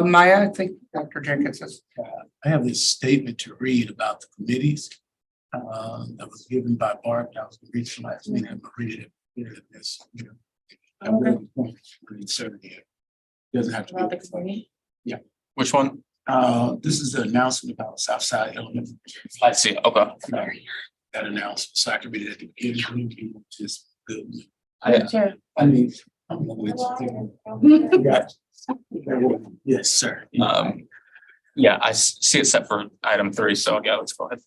Maya, I think Dr. Jenkins is. I have this statement to read about the committees that was given by Bart. That was reached last meeting. I'm gonna read it. This, I'm Okay. really pointing to insert here. Doesn't have to About the be. committee? Which one? This is the announcement about Southside Elementary. I see. Okay. That announcement, so I can read it at the beginning, which is good. Chair. I mean, yeah. Yes, sir. Yeah, I see it set for item 3. So yeah, let's go ahead.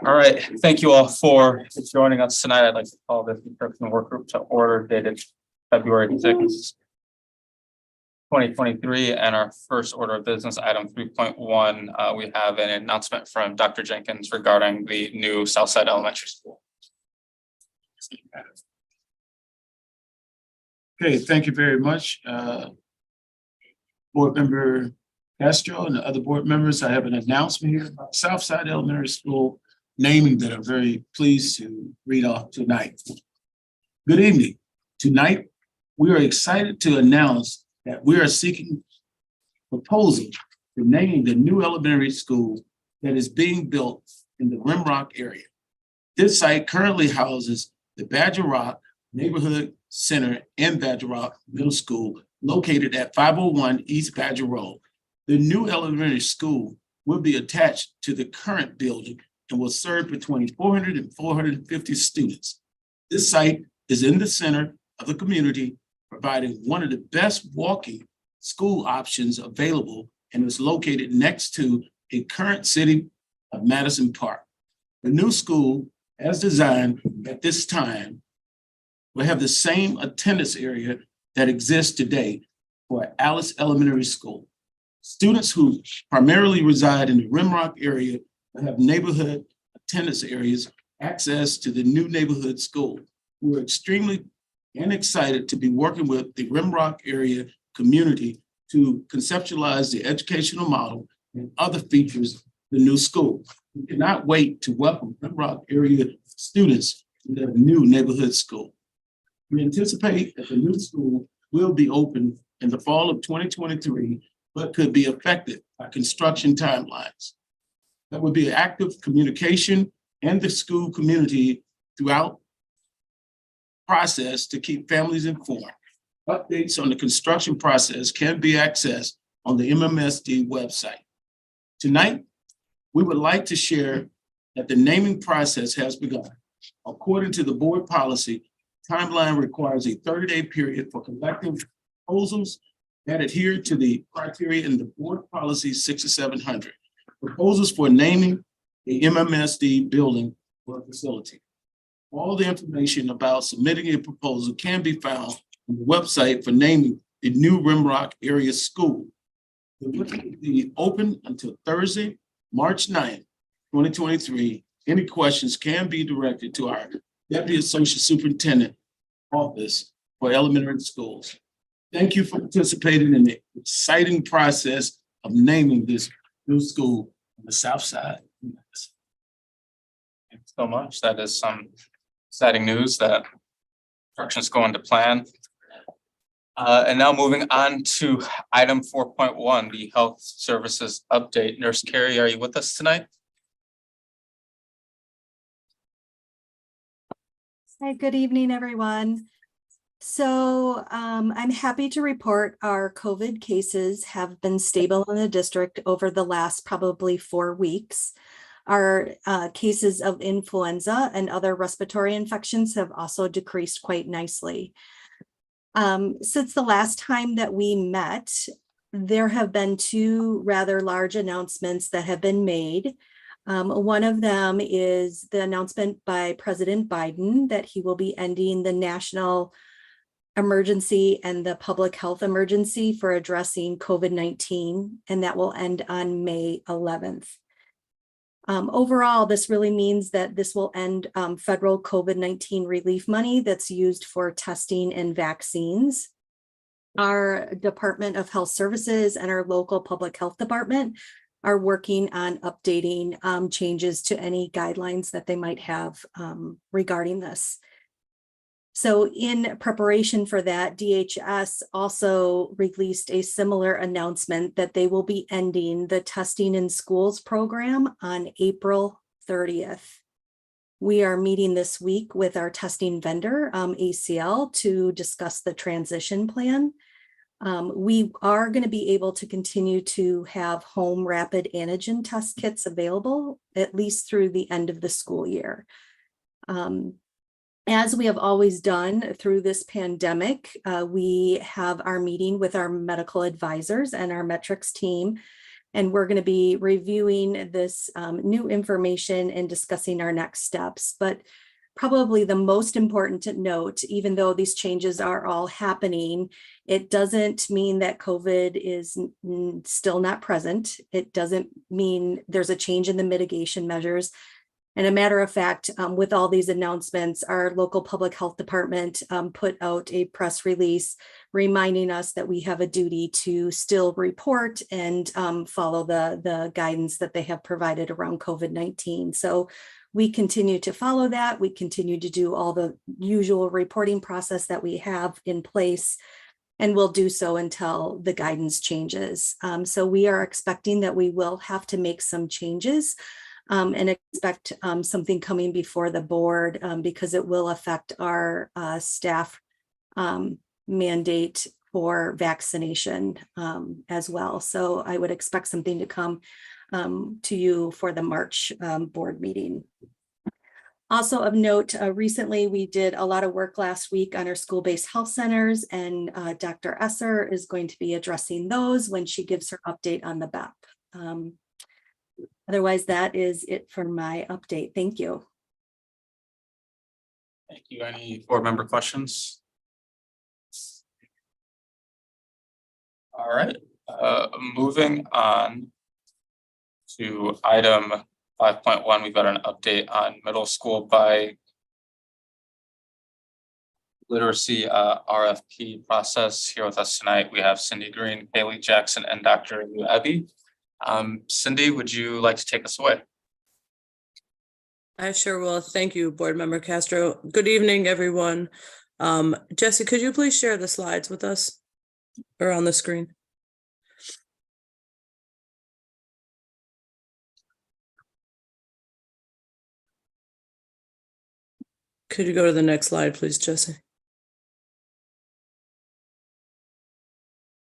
All right. Thank you all for joining us tonight. I'd like to call this in-person work group to order dated February 6th. 2023, and our first order of business, item 3.1, we have an announcement from Dr. Jenkins regarding the new Southside Elementary School. Okay, thank you very much. Board Member Castro and the other board members, I have an announcement here about Southside Elementary School naming that I'm very pleased to read off tonight. Good evening. Tonight, we are excited to announce that we are seeking proposal for naming the new elementary school that is being built in the Rimrock area. This site currently houses the Badger Rock Neighborhood Center and Badger Rock Middle School located at 501 East Badger Road. The new elementary school will be attached to the current building and will serve between 400 and 450 students. This site is in the center of the community, providing one of the best walking school options available, and is located next to a current City of Madison Park. The new school, as designed at this time, will have the same attendance area that exists today for Alice Elementary School. Students who primarily reside in the Rimrock area will have neighborhood attendance areas access to the new neighborhood school. We're extremely and excited to be working with the Rimrock area community to conceptualize the educational model and other features of the new school. We cannot wait to welcome Rimrock area students to the new neighborhood school. We anticipate that the new school will be open in the fall of 2023, but could be affected by construction timelines. There will be active communication and the school community throughout process to keep families informed. Updates on the construction process can be accessed on the MMSD website. Tonight, we would like to share that the naming process has begun. According to the board policy, timeline requires a 30-day period for collecting proposals that adhere to the criteria in the board policy 6700. Proposals for naming the MMSD building or facility. All the information about submitting a proposal can be found on the website for naming the new Rimrock area school. The meeting will be open until Thursday, March 9th, 2023. Any questions can be directed to our Deputy Associate Superintendent Office for Elementary Schools. Thank you for participating in the exciting process of naming this new school on the South Side. Thanks so much. That is some exciting news that construction is going to plan. And now moving on to item 4.1, the health services update. Nurse Carrie, are you with us tonight? Hi, good evening, everyone. So I'm happy to report our COVID cases have been stable in the district over the last probably 4 weeks. Our cases of influenza and other respiratory infections have also decreased quite nicely. Since the last time that we met, there have been 2 rather large announcements that have been made. One of them is the announcement by President Biden that he will be ending the national emergency and the public health emergency for addressing COVID-19, and that will end on May 11th. Overall, this really means that this will end federal COVID-19 relief money that's used for testing and vaccines. Our Department of Health Services and our local public health department are working on updating changes to any guidelines that they might have regarding this. So in preparation for that, DHS also released a similar announcement that they will be ending the Testing in Schools program on April 30th. We are meeting this week with our testing vendor, ACL, to discuss the transition plan. We are going to be able to continue to have home rapid antigen test kits available at least through the end of the school year. As we have always done through this pandemic, we have our meeting with our medical advisors and our metrics team, and we're going to be reviewing this new information and discussing our next steps. But probably the most important to note, even though these changes are all happening, it doesn't mean that COVID is still not present. It doesn't mean there's a change in the mitigation measures. And a matter of fact, with all these announcements, our local public health department put out a press release reminding us that we have a duty to still report and follow the guidance that they have provided around COVID-19. So we continue to follow that. We continue to do all the usual reporting process that we have in place, and we'll do so until the guidance changes. So we are expecting that we will have to make some changes and expect something coming before the board because it will affect our staff mandate for vaccination as well. So I would expect something to come to you for the March board meeting. Also of note, recently we did a lot of work last week on our school-based health centers, and Dr. Esser is going to be addressing those when she gives her update on the BEP. Otherwise, that is it for my update. Thank you. Thank you. Any board member questions? All right, moving on to item 5.1, we've got an update on middle school by literacy RFP process. Here with us tonight, we have Cindy Green, Kaylee Jackson, and Dr. Lou Eby. Cindy, would you like to take us away? I sure will. Thank you, Board Member Castro. Good evening, everyone. Jesse, could you please share the slides with us or on the screen? Could you go to the next slide, please, Jesse?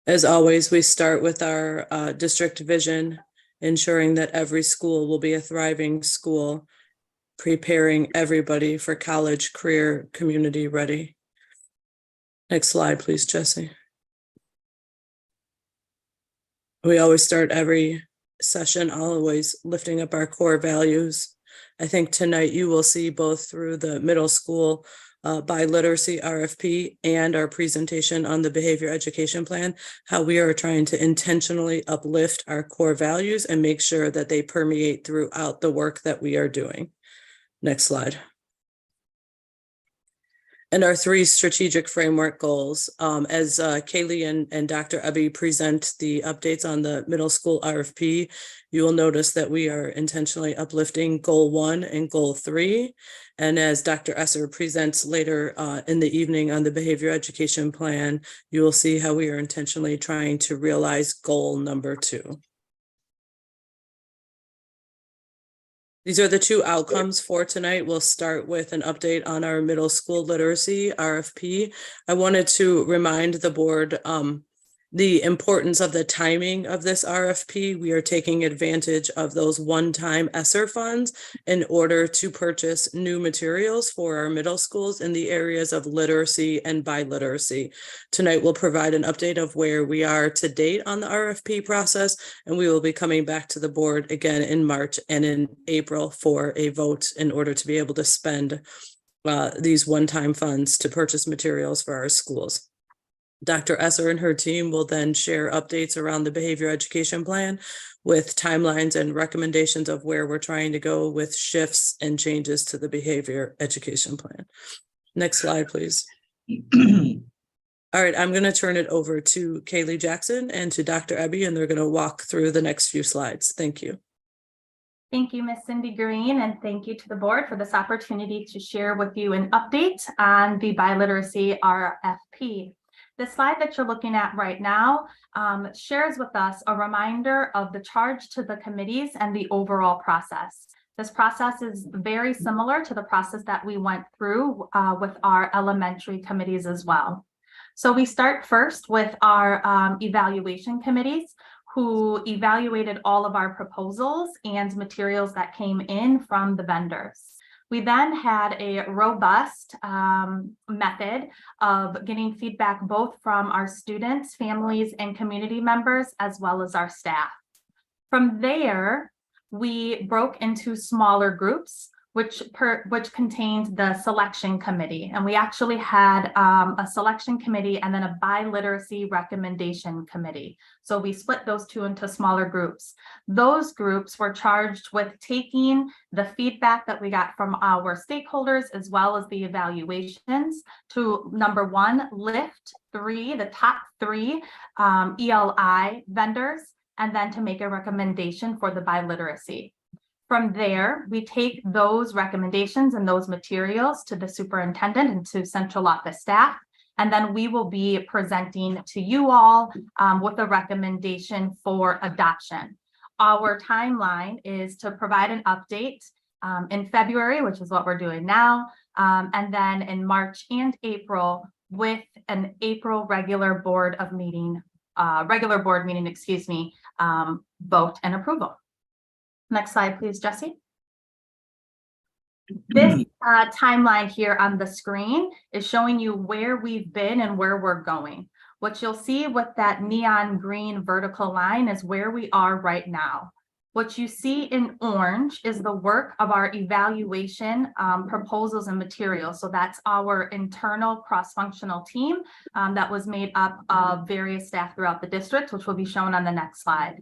As always, we start with our district vision, ensuring that every school will be a thriving school, preparing everybody for college, career, community ready. Next slide, please, Jesse. We always start every session, always lifting up our core values. I think tonight you will see both through the middle school by literacy RFP and our presentation on the behavior education plan, how we are trying to intentionally uplift our core values and make sure that they permeate throughout the work that we are doing. Next slide. And our 3 strategic framework goals, as Kaylee and Dr. Eby present the updates on the middle school RFP, you will notice that we are intentionally uplifting goal 1 and goal 3. And as Dr. Esser presents later in the evening on the behavior education plan, you will see how we are intentionally trying to realize goal number 2. These are the 2 outcomes for tonight. We'll start with an update on our middle school literacy RFP. I wanted to remind the board the importance of the timing of this RFP. We are taking advantage of those one-time ESSER funds in order to purchase new materials for our middle schools in the areas of literacy and biliteracy. Tonight, we'll provide an update of where we are to date on the RFP process, and we will be coming back to the board again in March and in April for a vote in order to be able to spend these one-time funds to purchase materials for our schools. Dr. Esser and her team will then share updates around the behavior education plan with timelines and recommendations of where we're trying to go with shifts and changes to the behavior education plan. Next slide, please. All right, I'm going to turn it over to Kaylee Jackson and to Dr. Eby, and they're going to walk through the next few slides. Thank you. Thank you, Ms. Cindy Green, and thank you to the board for this opportunity to share with you an update on the biliteracy RFP. The slide that you're looking at right now shares with us a reminder of the charge to the committees and the overall process. This process is very similar to the process that we went through with our elementary committees as well. So we start first with our evaluation committees, who evaluated all of our proposals and materials that came in from the vendors. We then had a robust method of getting feedback both from our students, families, and community members, as well as our staff. From there, we broke into smaller groups, which contained the selection committee. And we actually had a selection committee and then a biliteracy recommendation committee. So we split those two into smaller groups. Those groups were charged with taking the feedback that we got from our stakeholders, as well as the evaluations, to number one, lift the top three ELI vendors, and then to make a recommendation for the biliteracy. From there, we take those recommendations and those materials to the superintendent and to central office staff, and then we will be presenting to you all with a recommendation for adoption. Our timeline is to provide an update in February, which is what we're doing now, and then in March and April with an April regular board meeting, vote and approval. Next slide, please, Jesse. This timeline here on the screen is showing you where we've been and where we're going. What you'll see with that neon green vertical line is where we are right now. What you see in orange is the work of our evaluation proposals and materials. So that's our internal cross-functional team that was made up of various staff throughout the district, which will be shown on the next slide.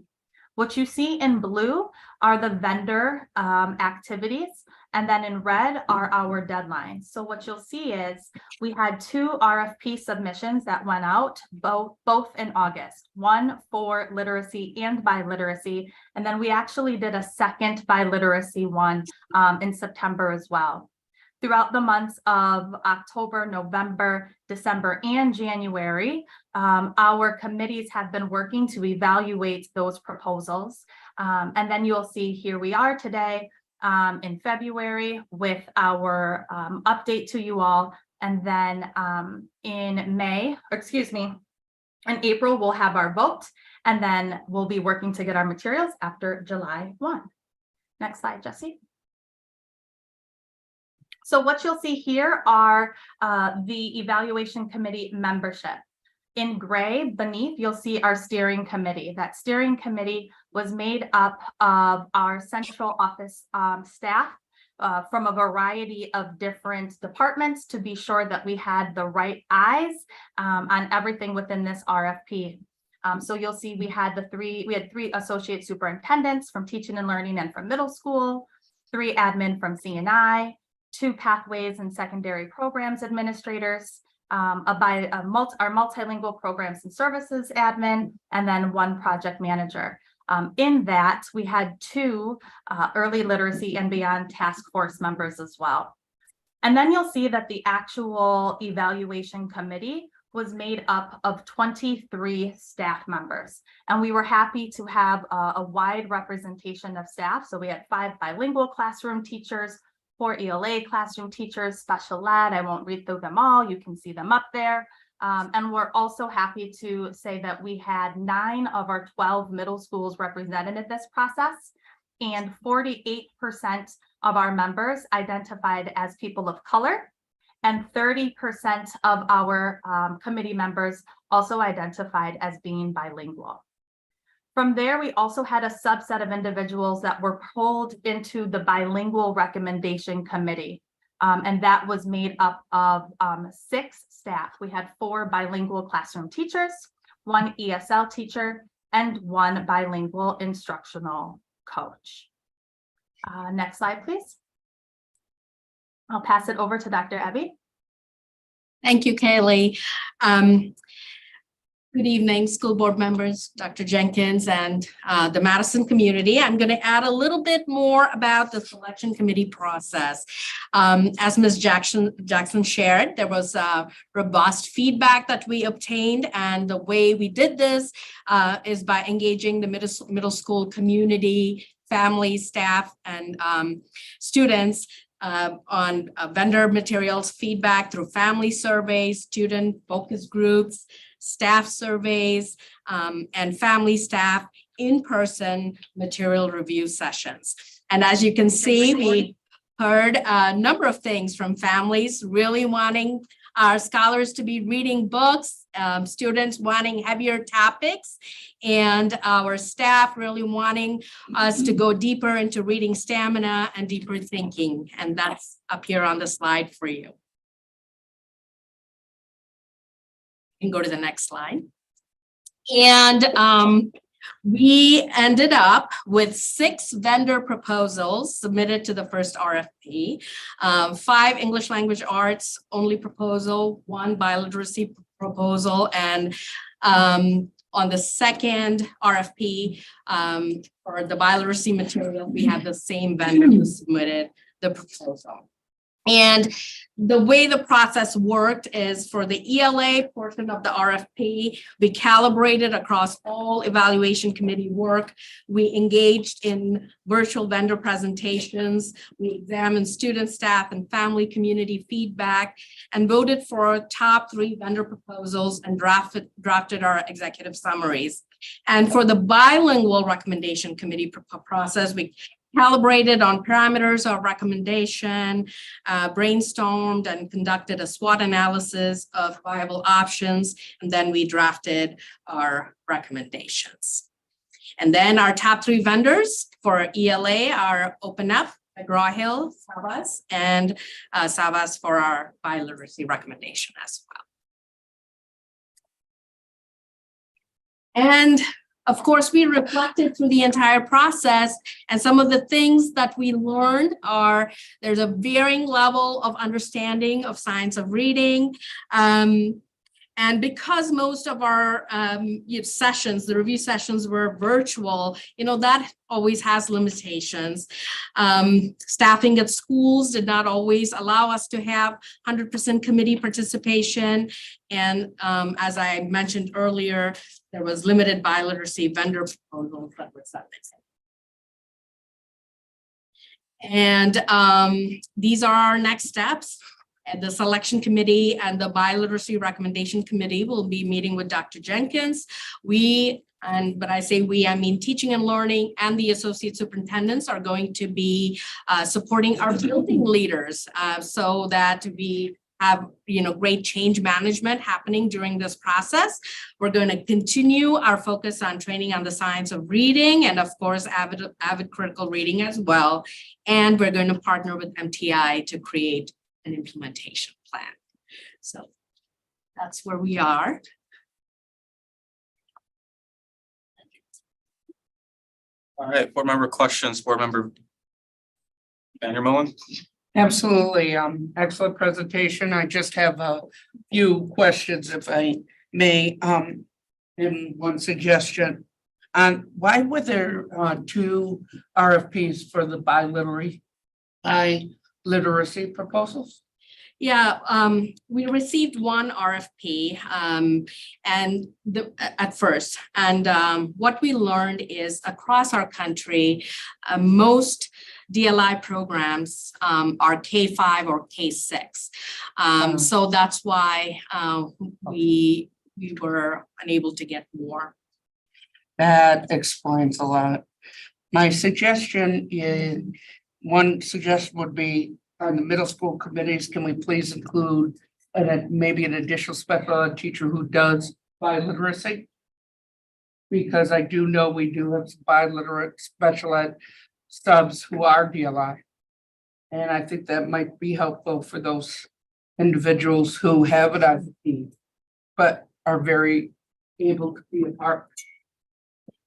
What you see in blue are the vendor activities, and then in red are our deadlines. So what you'll see is we had 2 RFP submissions that went out both in August, one for literacy and biliteracy, and then we actually did a second biliteracy one in September as well. Throughout the months of October, November, December, and January, our committees have been working to evaluate those proposals. And then you'll see here we are today in February with our update to you all. And then in April, we'll have our vote, and then we'll be working to get our materials after July 1. Next slide, Jesse. So what you'll see here are the evaluation committee membership. In gray beneath, you'll see our steering committee. That steering committee was made up of our central office staff from a variety of different departments to be sure that we had the right eyes on everything within this RFP. So you'll see we had 3 associate superintendents from teaching and learning and from middle school, 3 admin from C&I, 2 pathways and secondary programs administrators, our multilingual programs and services admin, and then 1 project manager. In that, we had 2 early literacy and beyond task force members as well. And then you'll see that the actual evaluation committee was made up of 23 staff members. And we were happy to have a wide representation of staff. So we had 5 bilingual classroom teachers, 4 ELA classroom teachers, special ed. I won't read through them all. You can see them up there. And we're also happy to say that we had 9 of our 12 middle schools represented in this process, and 48% of our members identified as people of color, and 30% of our committee members also identified as being bilingual. From there, we also had a subset of individuals that were pulled into the bilingual recommendation committee. And that was made up of 6 staff. We had 4 bilingual classroom teachers, 1 ESL teacher, and 1 bilingual instructional coach. Next slide, please. I'll pass it over to Dr. Ebby. Thank you, Kaylee. Good evening, school board members, Dr. Jenkins, and the Madison community. I'm going to add a little bit more about the selection committee process. As Ms. Jackson shared, there was robust feedback that we obtained, and the way we did this is by engaging the middle school community, family, staff, and students on vendor materials feedback through family surveys, student focus groups, staff surveys, and family staff in-person material review sessions. And as you can see, we heard a number of things from families really wanting our scholars to be reading books, students wanting heavier topics, and our staff really wanting us to go deeper into reading stamina and deeper thinking. And that's up here on the slide for you. You can go to the next slide. And we ended up with 6 vendor proposals submitted to the first RFP, 5 English language arts only proposal, 1 biliteracy proposal, and on the second RFP for the biliteracy material, we had the same vendor who submitted the proposal. And the way the process worked is for the ELA portion of the RFP, we calibrated across all evaluation committee work. We engaged in virtual vendor presentations. We examined student, staff, and family community feedback and voted for top 3 vendor proposals and drafted our executive summaries. And for the bilingual recommendation committee process, we calibrated on parameters of recommendation, brainstormed and conducted a SWOT analysis of viable options, and then we drafted our recommendations. And then our top 3 vendors for ELA are Open Up, McGraw-Hill, Savas, and Savas for our biliteracy recommendation as well. And of course, we reflected through the entire process, and some of the things that we learned are there's a varying level of understanding of science of reading. And because most of our sessions, the review sessions were virtual, that always has limitations. Staffing at schools did not always allow us to have 100% committee participation. And as I mentioned earlier, there was limited biliteracy vendor proposals that were submitted. And these are our next steps. And the selection committee and the biliteracy recommendation committee will be meeting with Dr. Jenkins. When I say we, I mean teaching and learning and the associate superintendents are going to be supporting our building leaders so that we have great change management happening during this process. We're going to continue our focus on training on the science of reading and of course avid critical reading as well. And we're going to partner with MTI to create an implementation plan. So that's where we are. All right, board member questions, board member Vandermolen. Absolutely. Excellent presentation. I just have a few questions, if I may, and one suggestion. Why were there 2 RFPs for the biliteracy proposals? Yeah, we received 1 RFP at first. And what we learned is across our country, most DLI programs are K-5 or K-6. So that's why we were unable to get more. That explains a lot. My suggestion is, one suggestion would be on the middle school committees, can we please include maybe an additional special ed teacher who does biliteracy? Because I do know we do have some biliterate special ed subs who are DLI. And I think that might be helpful for those individuals who have an IEP, but are very able to be a part.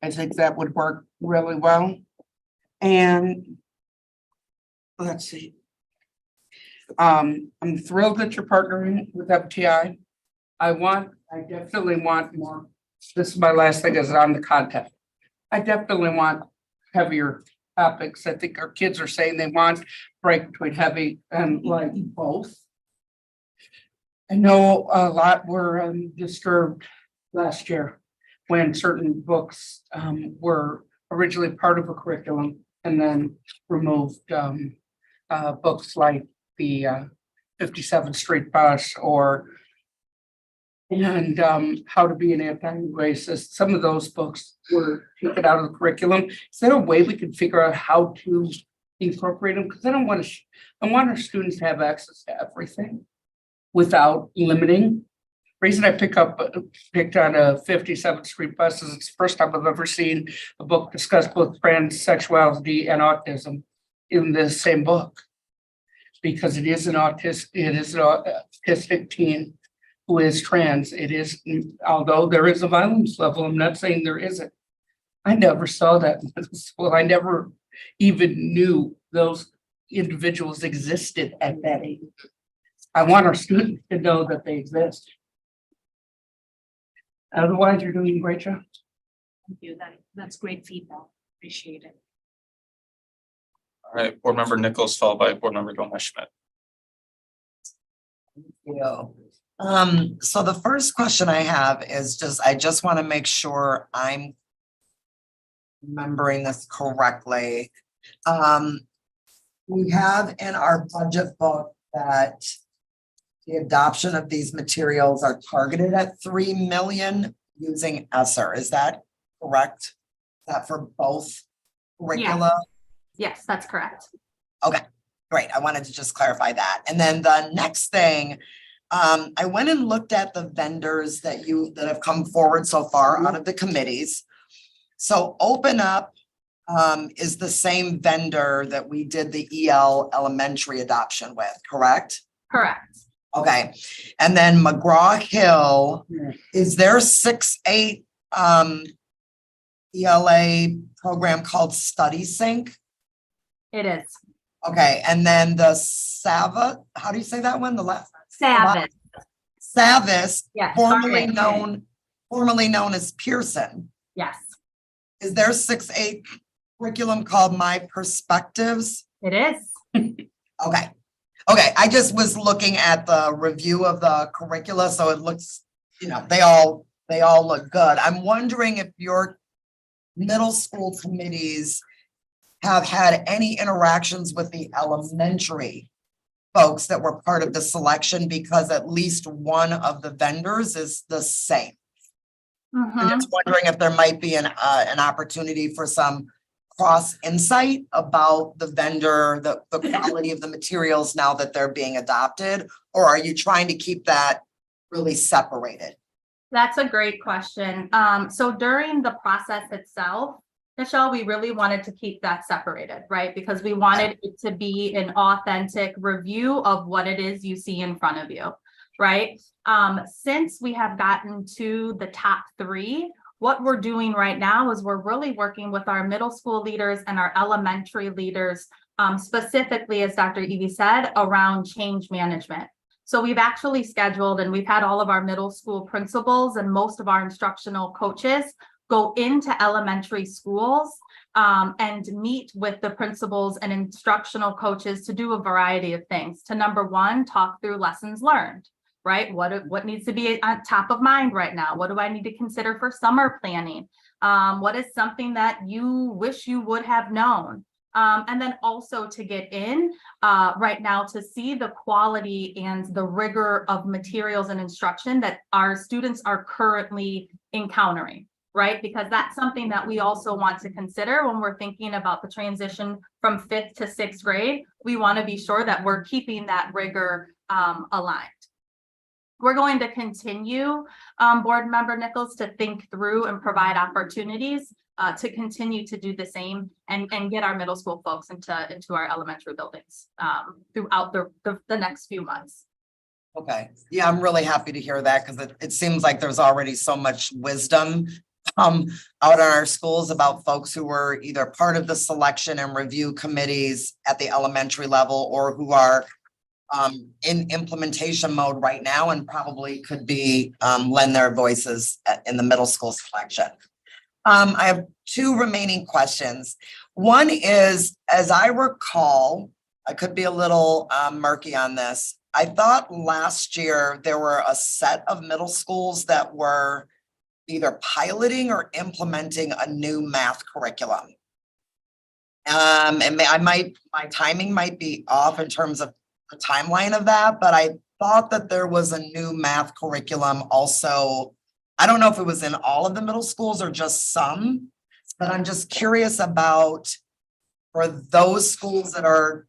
I think that would work really well. And let's see. I'm thrilled that you're partnering with FTI. I definitely want more this is my last thing is on the content. I definitely want heavier topics. I think our kids are saying they want break between heavy and light both. I know a lot were disturbed last year when certain books were originally part of a curriculum and then removed books like the 57th Street Bus or How to Be an Anti-Racist. Some of those books were taken out of the curriculum. Is there a way we can figure out how to incorporate them? Because I don't want to, I want our students to have access to everything without limiting. Reason I picked on a 57th Street Bus is it's the first time I've ever seen a book discuss both transsexuality and autism in the same book. Because it is an autistic teen who is trans. It is, although there is a violence level, I'm not saying there isn't. I never saw that in middle school. I never even knew those individuals existed at that age. I want our students to know that they exist. Otherwise, you're doing a great job. Thank you. That's great feedback. Appreciate it. All right, Board Member Nichols, followed by Board Member Gomez Schmidt. you. So the first question I have is I just want to make sure I'm remembering this correctly. We have in our budget book that the adoption of these materials are targeted at 3 million using ESSER. Is that correct? Is that for both curricula? Yes, that's correct. Okay, great. I wanted to just clarify that. And then the next thing, I went and looked at the vendors that have come forward so far out of the committees. So Open Up is the same vendor that we did the EL elementary adoption with, correct? Correct. Okay, and then McGraw-Hill, is their 6-8 ELA program called Study Sync? It is. Okay, and then the Sava, how do you say that one? The last? Savage. Savis, Yes. formerly sorry. known as Pearson. Yes, Is there 6-8 curriculum called My Perspectives? it is. Okay. Okay, I just was looking at the review of the curricula, so it looks, they all look good. I'm wondering if your middle school committees have had any interactions with the elementary folks that were part of the selection, because at least one of the vendors is the same. I'm Mhm. just wondering if there might be an opportunity for some cross insight about the vendor, the quality of the materials now that they're being adopted, or are you trying to keep that really separated? That's a great question. So during the process itself, Michelle, we really wanted to keep that separated, right? Because we wanted it to be an authentic review of what it is you see in front of you, right? Since we have gotten to the top 3, what we're doing right now is we're really working with our middle school leaders and our elementary leaders, specifically, as Dr. Evie said, around change management. So we've actually scheduled, and we've had all of our middle school principals and most of our instructional coaches go into elementary schools and meet with the principals and instructional coaches to do a variety of things. To number 1, talk through lessons learned, right? What needs to be on top of mind right now? What do I need to consider for summer planning? What is something that you wish you would have known? And then also to get in right now to see the quality and the rigor of materials and instruction that our students are currently encountering, right? Because that's something that we also want to consider when we're thinking about the transition from 5th to 6th grade. We want to be sure that we're keeping that rigor aligned. We're going to continue, Board Member Nichols, to think through and provide opportunities to continue to do the same and get our middle school folks into our elementary buildings throughout the next few months. Okay, yeah, I'm really happy to hear that, because it seems like there's already so much wisdom out in our schools about folks who were either part of the selection and review committees at the elementary level, or who are in implementation mode right now and probably could be lend their voices in the middle school selection. I have two remaining questions. One is, as I recall, I could be a little murky on this. I thought last year there were a set of middle schools that were either piloting or implementing a new math curriculum. And my timing might be off in terms of the timeline of that, but I thought that there was a new math curriculum also. I don't know if it was in all of the middle schools or just some, but I'm just curious about for those schools that are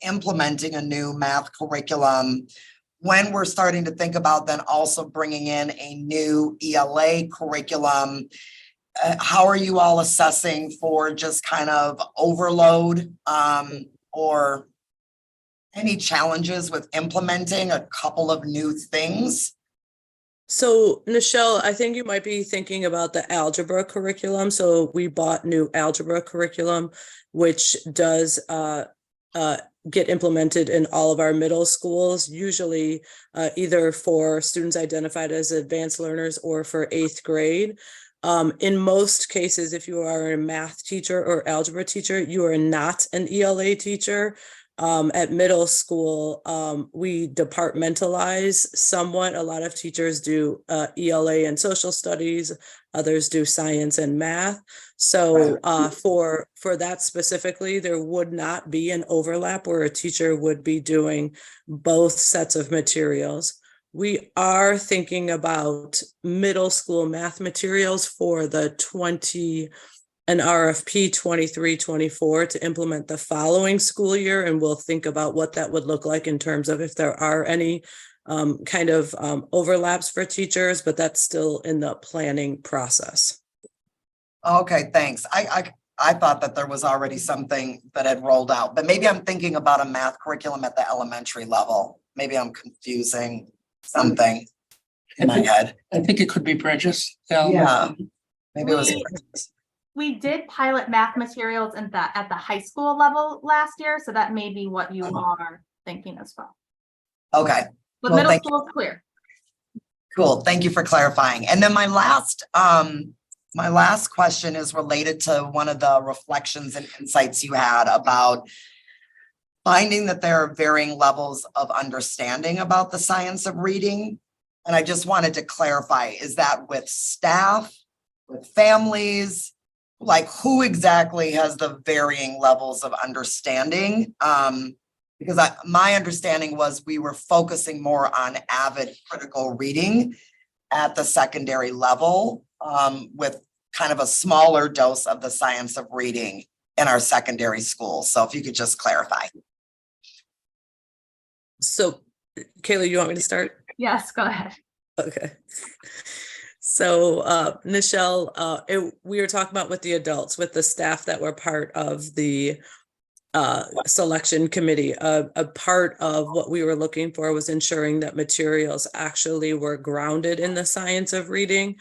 implementing a new math curriculum, when we're starting to think about then also bringing in a new ELA curriculum, how are you all assessing for just kind of overload or any challenges with implementing a couple of new things? So Nichelle, I think you might be thinking about the algebra curriculum. So we bought new algebra curriculum, which does get implemented in all of our middle schools, usually either for students identified as advanced learners or for 8th grade. In most cases, if you are a math teacher or algebra teacher, you are not an ELA teacher. At middle school, we departmentalize somewhat. A lot of teachers do ELA and social studies, others do science and math. So for that specifically, there would not be an overlap where a teacher would be doing both sets of materials. We are thinking about middle school math materials for the an RFP 23-24 to implement the following school year, and we'll think about what that would look like in terms of if there are any kind of overlaps for teachers, but that's still in the planning process. Okay, thanks. I thought that there was already something that had rolled out, but maybe I'm thinking about a math curriculum at the elementary level. Maybe I'm confusing something in my head. I think it could be Bridges. Yeah, maybe it was. We did pilot math materials at the high school level last year, so that may be what you are thinking as well. Okay. But Well, middle thank school is clear. Cool. Thank you for clarifying. And then my last question is related to one of the reflections and insights you had about finding that there are varying levels of understanding about the science of reading. And I just wanted to clarify, is that with staff, with families? Like who exactly has the varying levels of understanding? Because my understanding was we were focusing more on avid critical reading at the secondary level with kind of a smaller dose of the science of reading in our secondary schools. So if you could just clarify. So Kayla, you want me to start? Yes, go ahead. Okay. So Nichelle, we were talking about with the adults, with the staff that were part of the selection committee. A part of what we were looking for was ensuring that materials actually were grounded in the science of reading.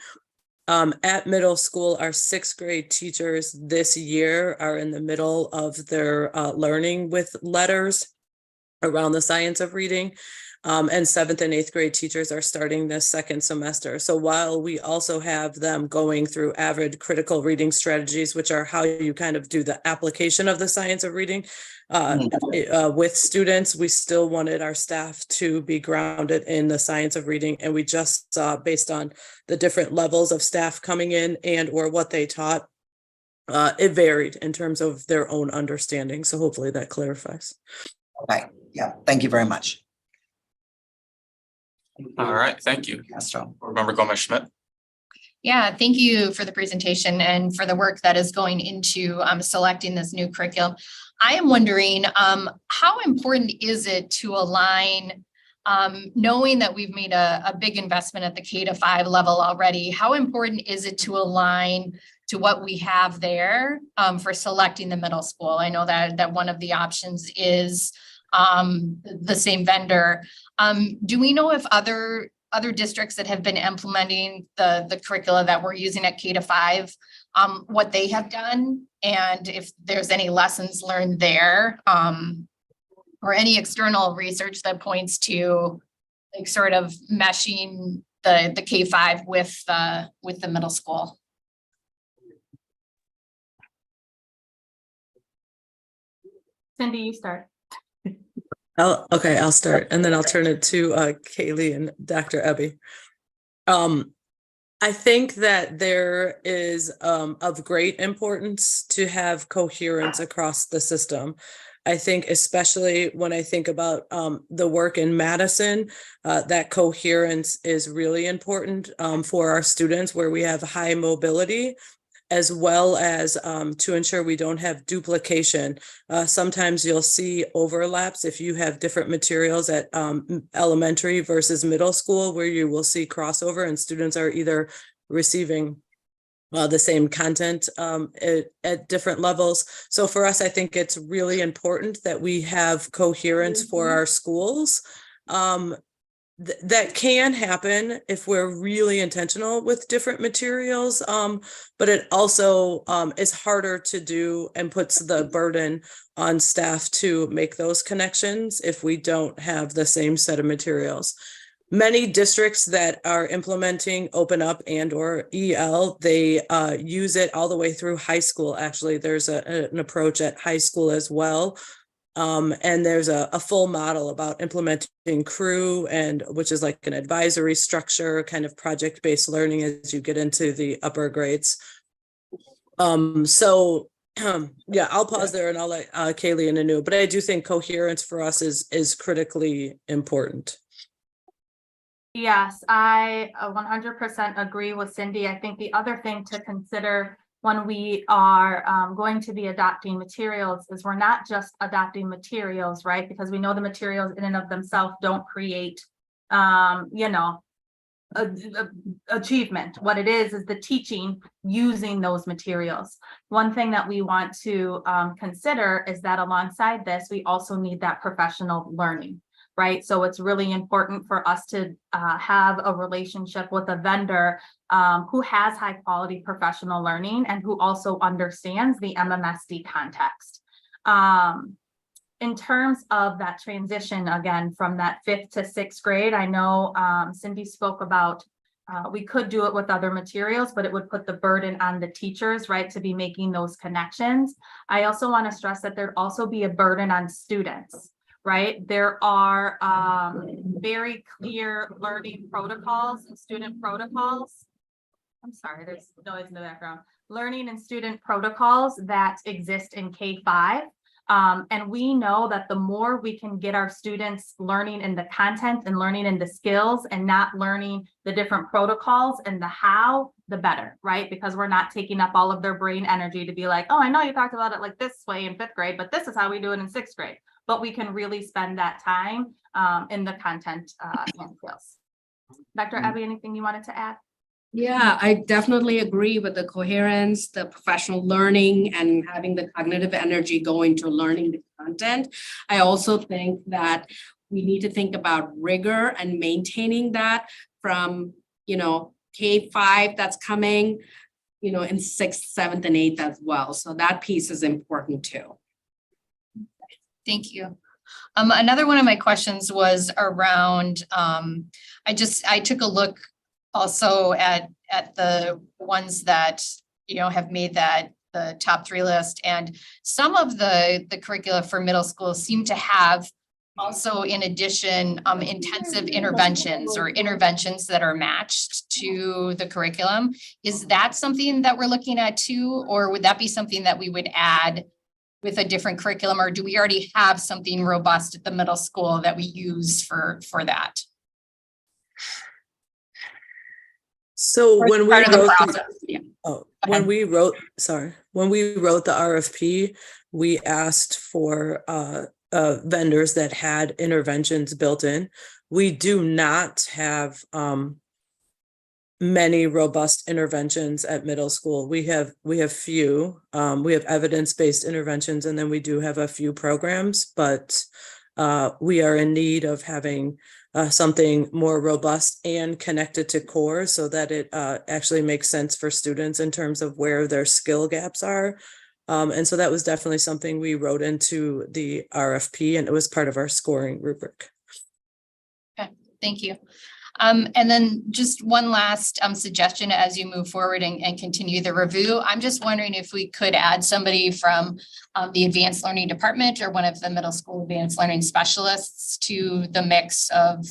At middle school, our 6th grade teachers this year are in the middle of their learning with letters around the science of reading. And 7th and 8th grade teachers are starting this second semester. So while we also have them going through avid critical reading strategies, which are how you kind of do the application of the science of reading with students, we still wanted our staff to be grounded in the science of reading. And we just saw, based on the different levels of staff coming in and or what they taught, it varied in terms of their own understanding. So hopefully that clarifies. Okay. Yeah. Thank you very much. All right, thank you. Castro. Board Member Gomez Schmidt. Yeah, thank you for the presentation and for the work that is going into selecting this new curriculum. I am wondering, how important is it to align, knowing that we've made a big investment at the K-5 level already, how important is it to align to what we have there for selecting the middle school? I know that one of the options is the same vendor. Do we know if other districts that have been implementing the curricula that we're using at K-5, what they have done, and if there's any lessons learned there or any external research that points to like sort of meshing the K-5 with the middle school. Cindy, you start. I'll start and then I'll turn it to Kaylee and Dr. Ebby. I think that there is of great importance to have coherence across the system. I think especially when I think about the work in Madison, that coherence is really important for our students where we have high mobility, as well as to ensure we don't have duplication. Sometimes you'll see overlaps if you have different materials at elementary versus middle school, where you will see crossover and students are either receiving the same content at different levels. So for us, I think it's really important that we have coherence for our schools. That can happen if we're really intentional with different materials, but it also is harder to do and puts the burden on staff to make those connections if we don't have the same set of materials. Many districts that are implementing Open Up and or EL, they use it all the way through high school. Actually, there's an approach at high school as well. And there's a full model about implementing CREW, and which is like an advisory structure, kind of project-based learning as you get into the upper grades. Yeah, I'll pause there and I'll let Kaylee and Anu, but I do think coherence for us is critically important. Yes, I 100% agree with Cindy. I think the other thing to consider when we are going to be adopting materials is we're not just adopting materials, right? Because we know the materials in and of themselves don't create, achievement. What it is the teaching using those materials. One thing that we want to consider is that alongside this, we also need that professional learning. Right. So it's really important for us to have a relationship with a vendor who has high quality professional learning and who also understands the MMSD context. In terms of that transition, again, from that 5th to 6th grade, I know Cindy spoke about we could do it with other materials, but it would put the burden on the teachers, right, to be making those connections. I also want to stress that there'd also be a burden on students. Right, there are very clear learning protocols and student protocols. I'm sorry, there's noise in the background. Learning and student protocols that exist in K-5. And we know that the more we can get our students learning in the content and learning in the skills and not learning the different protocols and the how, the better, right? Because we're not taking up all of their brain energy to be like, oh, I know you talked about it like this way in 5th grade, but this is how we do it in 6th grade. But we can really spend that time in the content and skills. Dr. Ebby, anything you wanted to add? Yeah, I definitely agree with the coherence, the professional learning, and having the cognitive energy going to learning the content. I also think that we need to think about rigor and maintaining that from, K-5 that's coming, in 6th, 7th, and 8th as well. So that piece is important too. Thank you. Another one of my questions was around, I took a look also at the ones that, have made that the top 3 list, and some of the curricula for middle school seem to have also, in addition, intensive interventions or interventions that are matched to the curriculum. Is that something that we're looking at too, or would that be something that we would add with a different curriculum, or do we already have something robust at the middle school that we use for that? So when we Part of the wrote process, yeah. when we wrote the RFP, we asked for vendors that had interventions built in. We do not have many robust interventions at middle school. We have few. We have evidence-based interventions, and then we do have a few programs, but we are in need of having something more robust and connected to core so that it actually makes sense for students in terms of where their skill gaps are. And so that was definitely something we wrote into the RFP, and it was part of our scoring rubric. Thank you. And then just one last suggestion as you move forward and continue the review. I'm just wondering if we could add somebody from the advanced learning department or one of the middle school advanced learning specialists to the mix of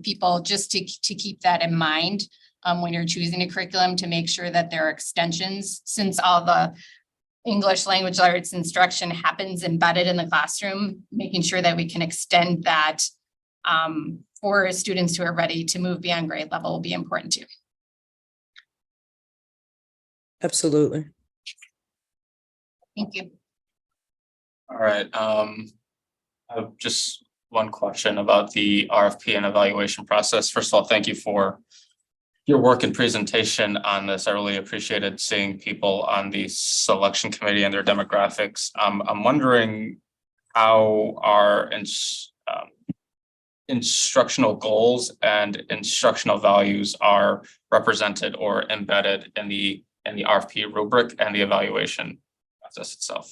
people, just to keep that in mind when you're choosing a curriculum, to make sure that there are extensions, since all the English language arts instruction happens embedded in the classroom, making sure that we can extend that for students who are ready to move beyond grade level will be important too. Absolutely. Thank you. All right, I have just one question about the RFP and evaluation process. First of all, thank you for your work and presentation on this. I really appreciated seeing people on the selection committee and their demographics. I'm wondering how our instructional goals and instructional values are represented or embedded in the RFP rubric and the evaluation process itself.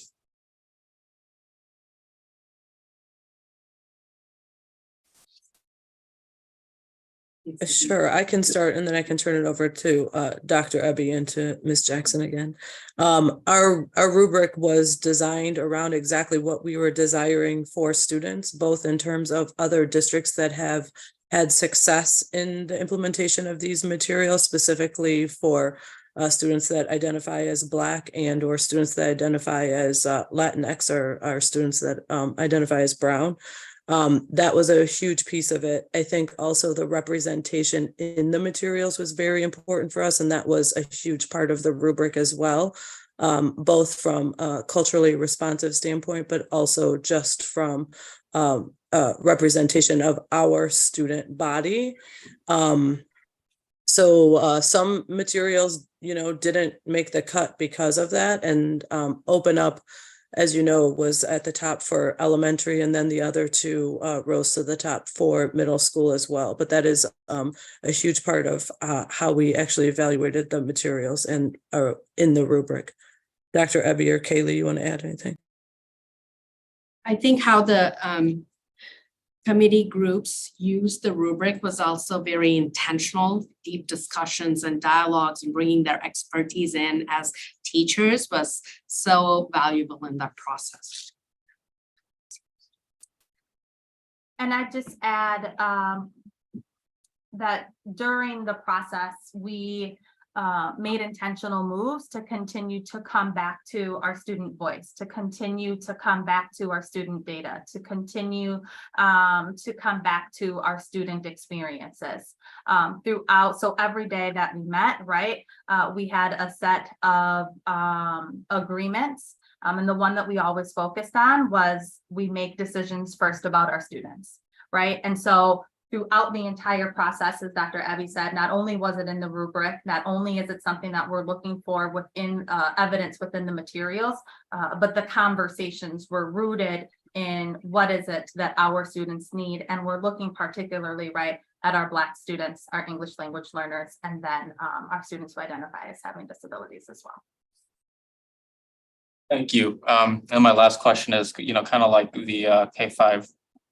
Sure, I can start and then I can turn it over to Dr. Ebby and to Ms. Jackson again. Our rubric was designed around exactly what we were desiring for students, both in terms of other districts that have had success in the implementation of these materials, specifically for students that identify as Black and or students that identify as Latinx, or students that identify as Brown. That was a huge piece of it. I think also the representation in the materials was very important for us, and that was a huge part of the rubric as well, both from a culturally responsive standpoint, but also just from representation of our student body. So some materials, didn't make the cut because of that, and Open Up, as you know, was at the top for elementary, and then the other two rose to the top for middle school as well. But that is a huge part of how we actually evaluated the materials and in the rubric. Dr. Ebby or Kaylee, you want to add anything? I think how the committee groups used the rubric was also very intentional. Deep discussions and dialogues and bringing their expertise in as teachers was so valuable in that process. And I just add that during the process, we made intentional moves to continue to come back to our student voice, to continue to come back to our student data, to continue to come back to our student experiences throughout. So every day that we met, right, we had a set of agreements. And the one that we always focused on was we make decisions first about our students, right? And so throughout the entire process, as Dr. Ebby said, not only was it in the rubric, not only is it something that we're looking for within evidence within the materials, but the conversations were rooted in what is it that our students need. And we're looking particularly, right, at our Black students, our English language learners, and then our students who identify as having disabilities as well. Thank you. And my last question is, kind of like the K-5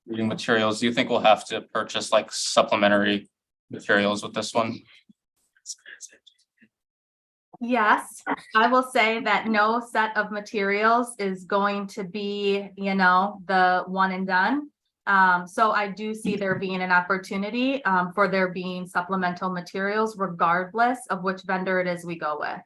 reading materials, do you think we'll have to purchase like supplementary materials with this one? Yes, I will say that no set of materials is going to be, the one and done. So I do see there being an opportunity for there being supplemental materials regardless of which vendor it is we go with.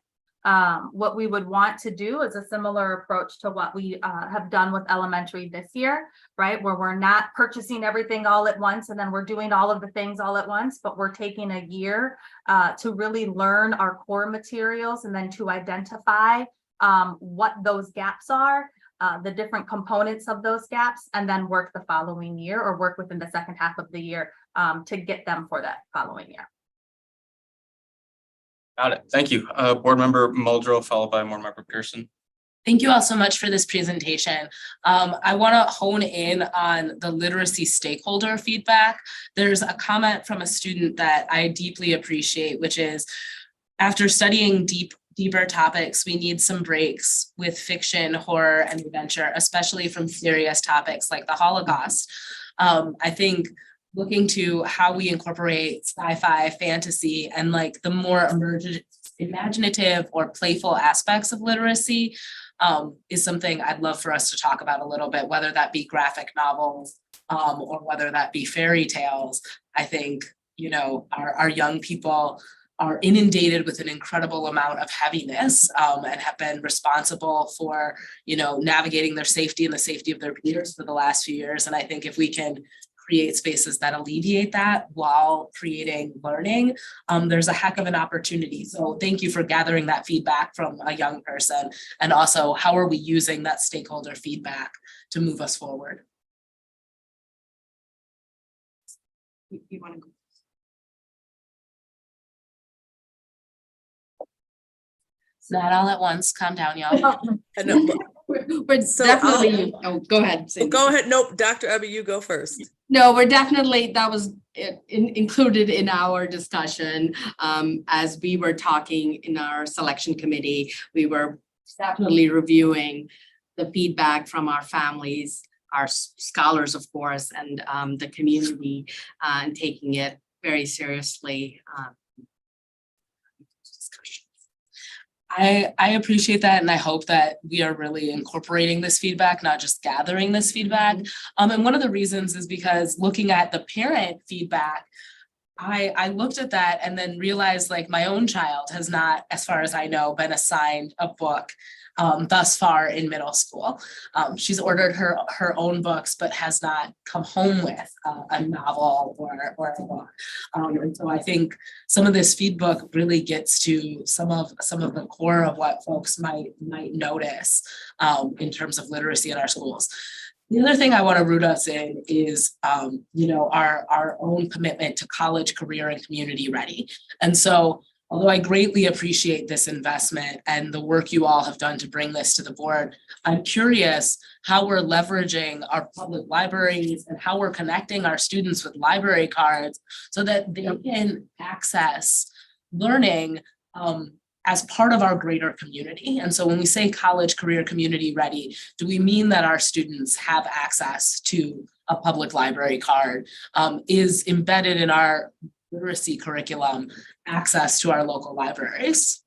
What we would want to do is a similar approach to what we have done with elementary this year, right? Where we're not purchasing everything all at once and then we're doing all of the things all at once, but we're taking a year to really learn our core materials and then to identify what those gaps are, the different components of those gaps, and then work the following year or work within the second half of the year to get them for that following year. Got it. Thank you. Board Member Muldrow, followed by Board Member Pearson. Thank you all so much for this presentation. I want to hone in on the literacy stakeholder feedback. There's a comment from a student that I deeply appreciate, which is, after studying deep deeper topics. We need some breaks with fiction, horror, and adventure, especially from serious topics like the Holocaust. I think looking to how we incorporate sci-fi, fantasy, and like the more imaginative or playful aspects of literacy is something I'd love for us to talk about a little bit, whether that be graphic novels or whether that be fairy tales. I think, you know, our young people are inundated with an incredible amount of heaviness and have been responsible for, you know, navigating their safety and the safety of their peers for the last few years. And I think if we can create spaces that alleviate that while creating learning, there's a heck of an opportunity. So thank you for gathering that feedback from a young person. And also, how are we using that stakeholder feedback to move us forward? You want to go? It's not all at once. Calm down, y'all. I know, but- We're So definitely, oh, go ahead. Cindy. Go ahead. Nope, Dr. Abby, you go first. No, we're definitely, that was included in our discussion. As we were talking in our selection committee, we were definitely reviewing the feedback from our families, our scholars, of course, and the community, and taking it very seriously. I appreciate that, and I hope that we are really incorporating this feedback, not just gathering this feedback. And one of the reasons is because looking at the parent feedback, I looked at that and then realized like my own child has not, as far as I know, been assigned a book thus far in middle school. She's ordered her own books, but has not come home with a novel or a book. And so I think some of this feedback really gets to some of the core of what folks might notice in terms of literacy in our schools. The other thing I want to root us in is, you know, our own commitment to college, career, and community ready. And so, although I greatly appreciate this investment and the work you all have done to bring this to the board, I'm curious how we're leveraging our public libraries and how we're connecting our students with library cards so that they can access learning as part of our greater community. And so when we say college, career, community ready, do we mean that our students have access to a public library card, is embedded in our literacy curriculum, access to our local libraries?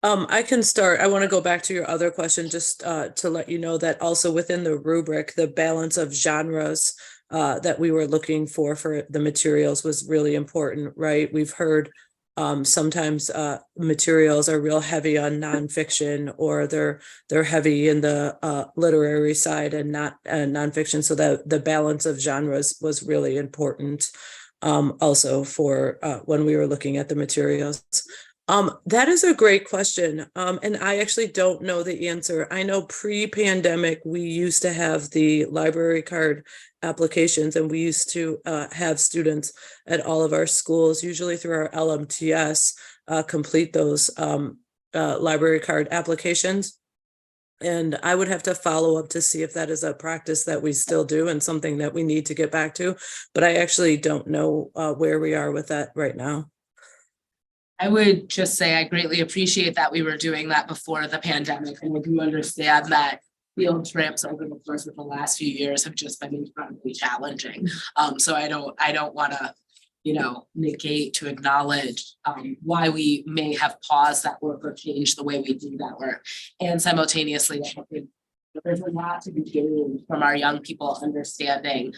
I can start. I want to go back to your other question, just to let you know that also within the rubric, the balance of genres that we were looking for the materials was really important, right? We've heard sometimes materials are real heavy on nonfiction, or they're heavy in the literary side and not nonfiction. So that the balance of genres was really important also for when we were looking at the materials. That is a great question. And I actually don't know the answer. I know pre-pandemic, we used to have the library card applications, and we used to have students at all of our schools, usually through our LMTS, complete those library card applications. And I would have to follow up to see if that is a practice that we still do and something that we need to get back to. But I actually don't know where we are with that right now. I would just say I greatly appreciate that we were doing that before the pandemic, and I do understand that field trips over the course of the last few years have just been incredibly challenging. So I don't want to, you know, negate to acknowledge why we may have paused that work or changed the way we do that work. And simultaneously, I think there's a lot to be gained from our young people understanding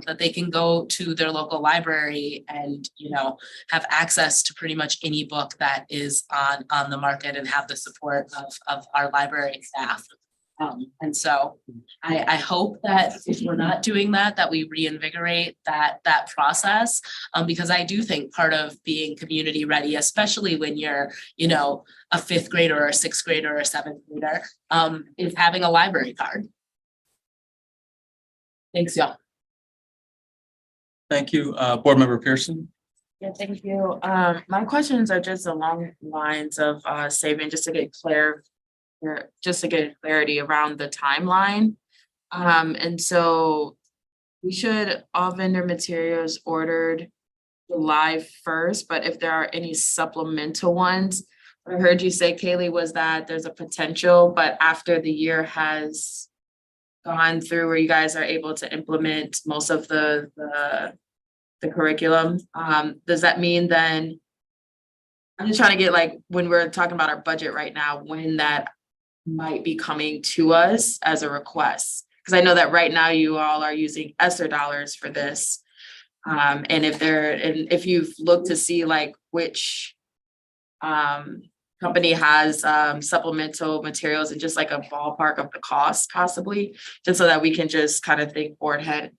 that they can go to their local library and, you know, have access to pretty much any book that is on the market and have the support of our library staff. And so I hope that if we're not doing that, that we reinvigorate that process, because I do think part of being community ready, especially when you're, you know, a 5th grader or a 6th grader or a 7th grader, is having a library card. Thanks, y'all. Thank you, Board Member Pearson. Yeah, thank you. My questions are just along the lines of saving, just to get clarity around the timeline. And so we should all vendor materials ordered July 1st, but if there are any supplemental ones, what I heard you say, Kaylee, was that there's a potential, but after the year has gone through where you guys are able to implement most of the curriculum, does that mean then? I'm just trying to get like, when we're talking about our budget right now, when that might be coming to us as a request. Because I know that right now you all are using ESSER dollars for this. And if you've looked to see like which company has supplemental materials and just like a ballpark of the cost possibly, just so that we can just kind of think forward ahead.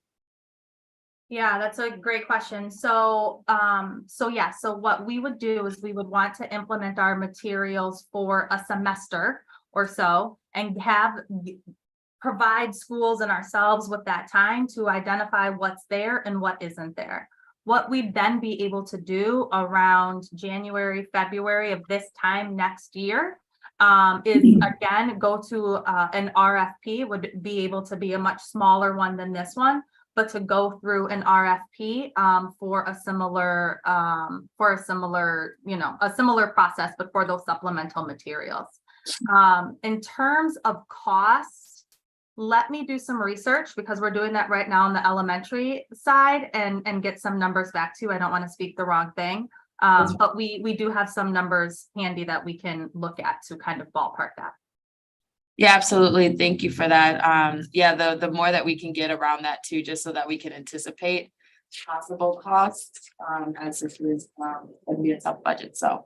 Yeah, that's a great question. So what we would do is we would want to implement our materials for a semester or so and provide schools and ourselves with that time to identify what's there and what isn't there. What we'd then be able to do around January, February of this time next year is again, go to an RFP. Would be able to be a much smaller one than this one, but to go through an RFP for a similar, a similar process, but for those supplemental materials. In terms of cost, let me do some research because we're doing that right now on the elementary side and get some numbers back to you. I don't want to speak the wrong thing. But we do have some numbers handy that we can look at to kind of ballpark that. Yeah, absolutely. Thank you for that. Yeah, the more that we can get around that too, just so that we can anticipate possible costs, as this is gonna be a tough budget. So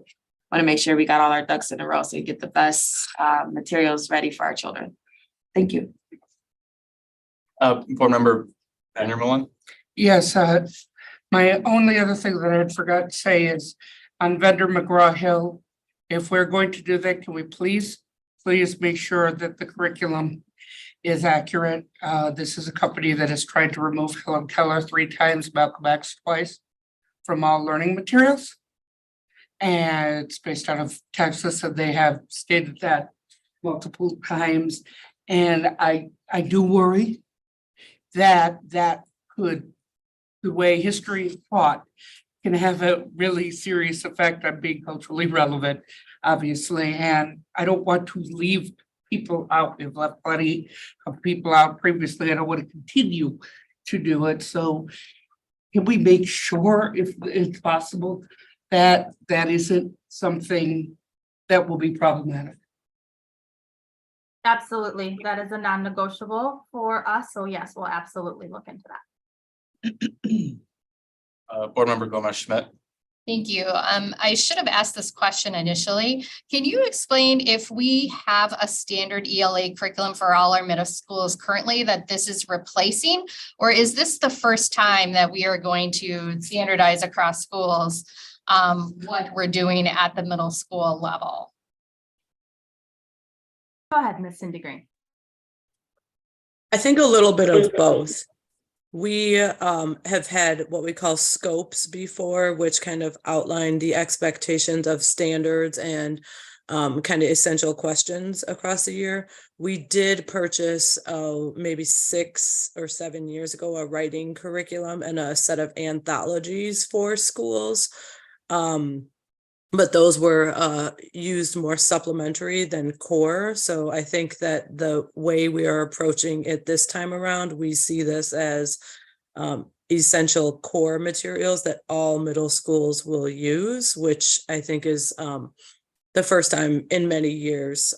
want to make sure we got all our ducks in a row so we get the best materials ready for our children. Thank you. Board Member Vandermolen. Yes, my only other thing that I had forgot to say is on vendor McGraw-Hill, if we're going to do that, can we please make sure that the curriculum is accurate? This is a company that has tried to remove Helen Keller 3 times, Malcolm X twice from all learning materials. And it's based out of Texas, and they have stated that multiple times. And I do worry that could, the way history is taught, can have a really serious effect on being culturally relevant, obviously. And I don't want to leave people out. We've left plenty of people out previously. I don't want to continue to do it. So can we make sure, if it's possible, that isn't something that will be problematic? Absolutely. That is a non-negotiable for us. So yes, we'll absolutely look into that. Board Member Gomez Schmidt. Thank you. I should have asked this question initially. Can you explain if we have a standard ELA curriculum for all our middle schools currently that this is replacing? Or is this the first time that we are going to standardize across schools what we're doing at the middle school level? Go ahead, Ms. Cindy Green. I think a little bit of both. We have had what we call scopes before, which kind of outline the expectations of standards and kind of essential questions across the year. We did purchase maybe 6 or 7 years ago a writing curriculum and a set of anthologies for schools. But those were used more supplementary than core. So I think that the way we are approaching it this time around, we see this as essential core materials that all middle schools will use, which I think is the first time in many years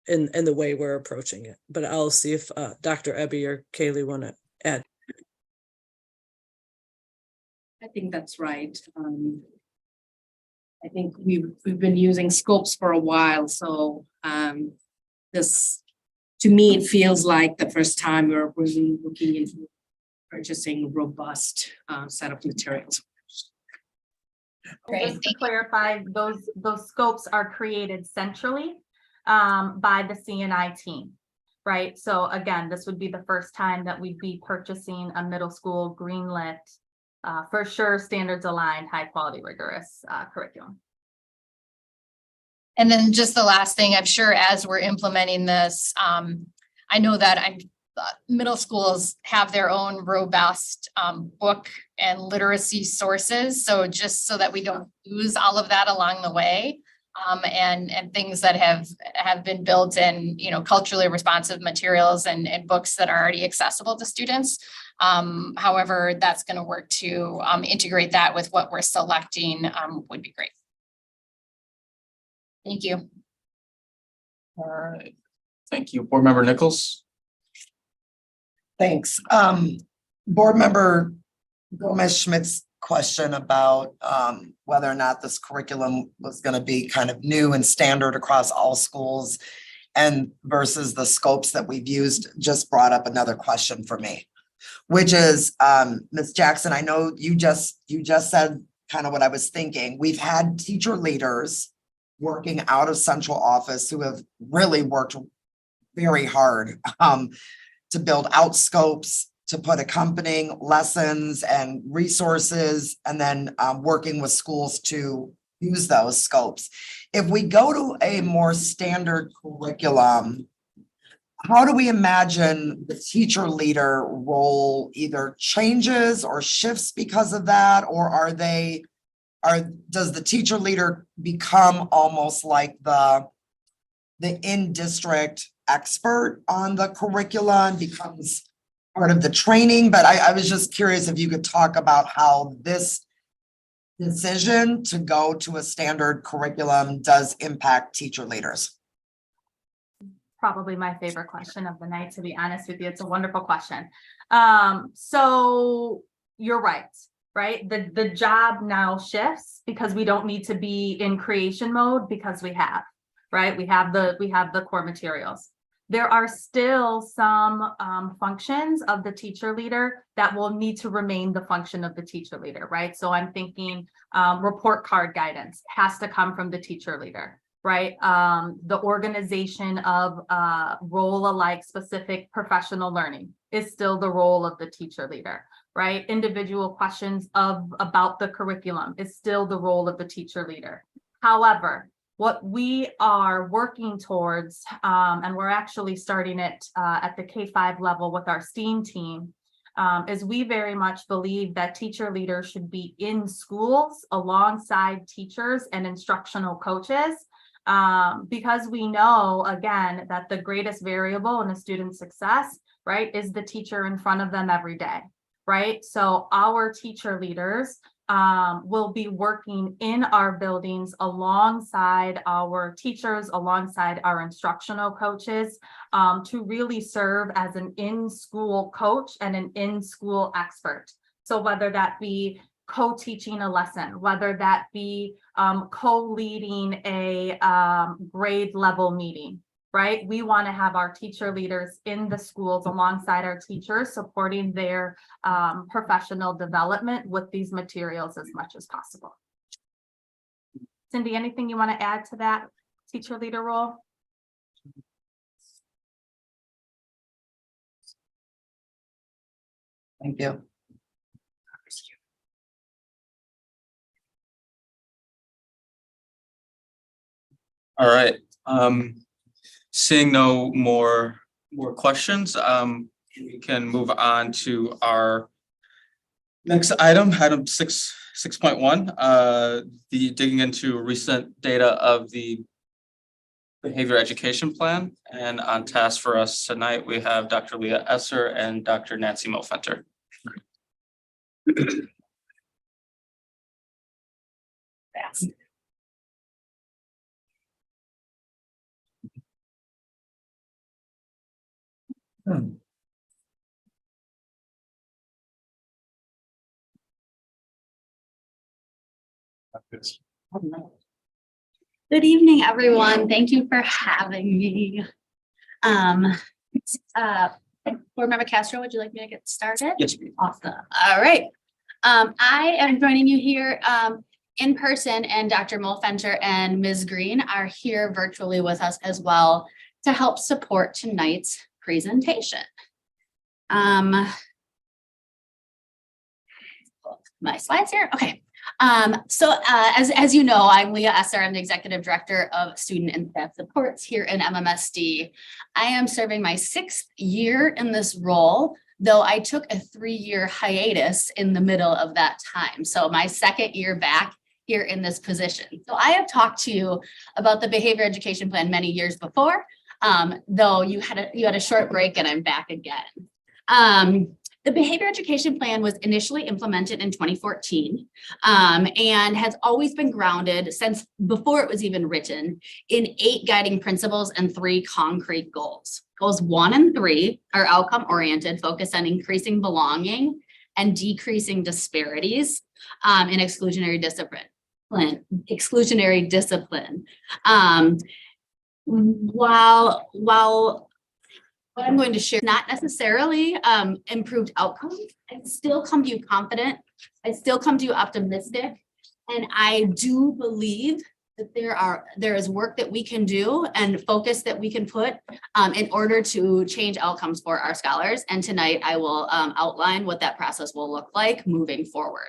in the way we're approaching it. But I'll see if Dr. Ebby or Kaylee want to add. I think that's right. I think we've been using scopes for a while, so this, to me, it feels like the first time we're really looking into purchasing a robust set of materials. Great, Just to clarify, those scopes are created centrally by the CNI team, right? So again, this would be the first time that we'd be purchasing a middle school greenlit, for sure, standards aligned, high quality, rigorous curriculum. And then just the last thing, I'm sure as we're implementing this, I know that middle schools have their own robust book and literacy sources. So just so that we don't lose all of that along the way. And things that have been built in, culturally responsive materials and books that are already accessible to students. However, that's going to work to integrate that with what we're selecting would be great. Thank you. All right. Thank you. Board Member Nichols. Thanks. Board Member Gomez Schmidt's question about whether or not this curriculum was going to be kind of new and standard across all schools and versus the scopes that we've used just brought up another question for me, which is, Ms. Jackson, I know you just said kind of what I was thinking. We've had teacher leaders working out of central office who have really worked very hard to build out scopes, to put accompanying lessons and resources, and then working with schools to use those scopes. If we go to a more standard curriculum, how do we imagine the teacher leader role either changes or shifts because of that? Or does the teacher leader become almost like the in-district expert on the curriculum, becomes part of the training? But I was just curious if you could talk about how this decision to go to a standard curriculum does impact teacher leaders. Probably my favorite question of the night, to be honest with you. It's a wonderful question. So you're right? The job now shifts because we don't need to be in creation mode because we have the core materials. There are still some functions of the teacher leader that will need to remain the function of the teacher leader, right? So I'm thinking report card guidance has to come from the teacher leader, right? The organization of role-alike specific professional learning is still the role of the teacher leader, right? Individual questions about the curriculum is still the role of the teacher leader. However, what we are working towards, and we're actually starting it at the K-5 level with our STEAM team, is we very much believe that teacher leaders should be in schools alongside teachers and instructional coaches, because we know, again, that the greatest variable in a student's success, right, is the teacher in front of them every day, right? So our teacher leaders will be working in our buildings alongside our teachers, alongside our instructional coaches, to really serve as an in-school coach and an in-school expert. So whether that be co-teaching a lesson, whether that be co-leading a grade level meeting, right? We want to have our teacher leaders in the schools alongside our teachers, supporting their professional development with these materials as much as possible. Cindy, anything you want to add to that teacher leader role? Thank you. All right. Seeing no more questions, we can move on to our next item 6.1, the digging into recent data of the behavior education plan. And on task for us tonight, we have Dr. Leah Esser and Dr. Nancy Mofenter. Good evening, everyone. Thank you for having me. Board Member Castro, would you like me to get started? Yes, please. Awesome. All right. I am joining you here in person, and Dr. Mofenter and Ms. Green are here virtually with us as well to help support tonight's presentation. My slides here. Okay. As you know, I'm Leah Esser. I'm the Executive Director of Student and Staff Supports here in MMSD. I am serving my 6th year in this role, though I took a 3-year hiatus in the middle of that time. So my 2nd year back here in this position. So I have talked to you about the behavior education plan many years before, though you had a short break and I'm back again. The behavior education plan was initially implemented in 2014 and has always been grounded since before it was even written in 8 guiding principles and 3 concrete goals. Goals 1 and 3 are outcome oriented, focused on increasing belonging and decreasing disparities in exclusionary discipline. While what I'm going to share, not necessarily improved outcomes. I still come to you confident. I still come to you optimistic. And I do believe that there is work that we can do and focus that we can put in order to change outcomes for our scholars. And tonight I will outline what that process will look like moving forward.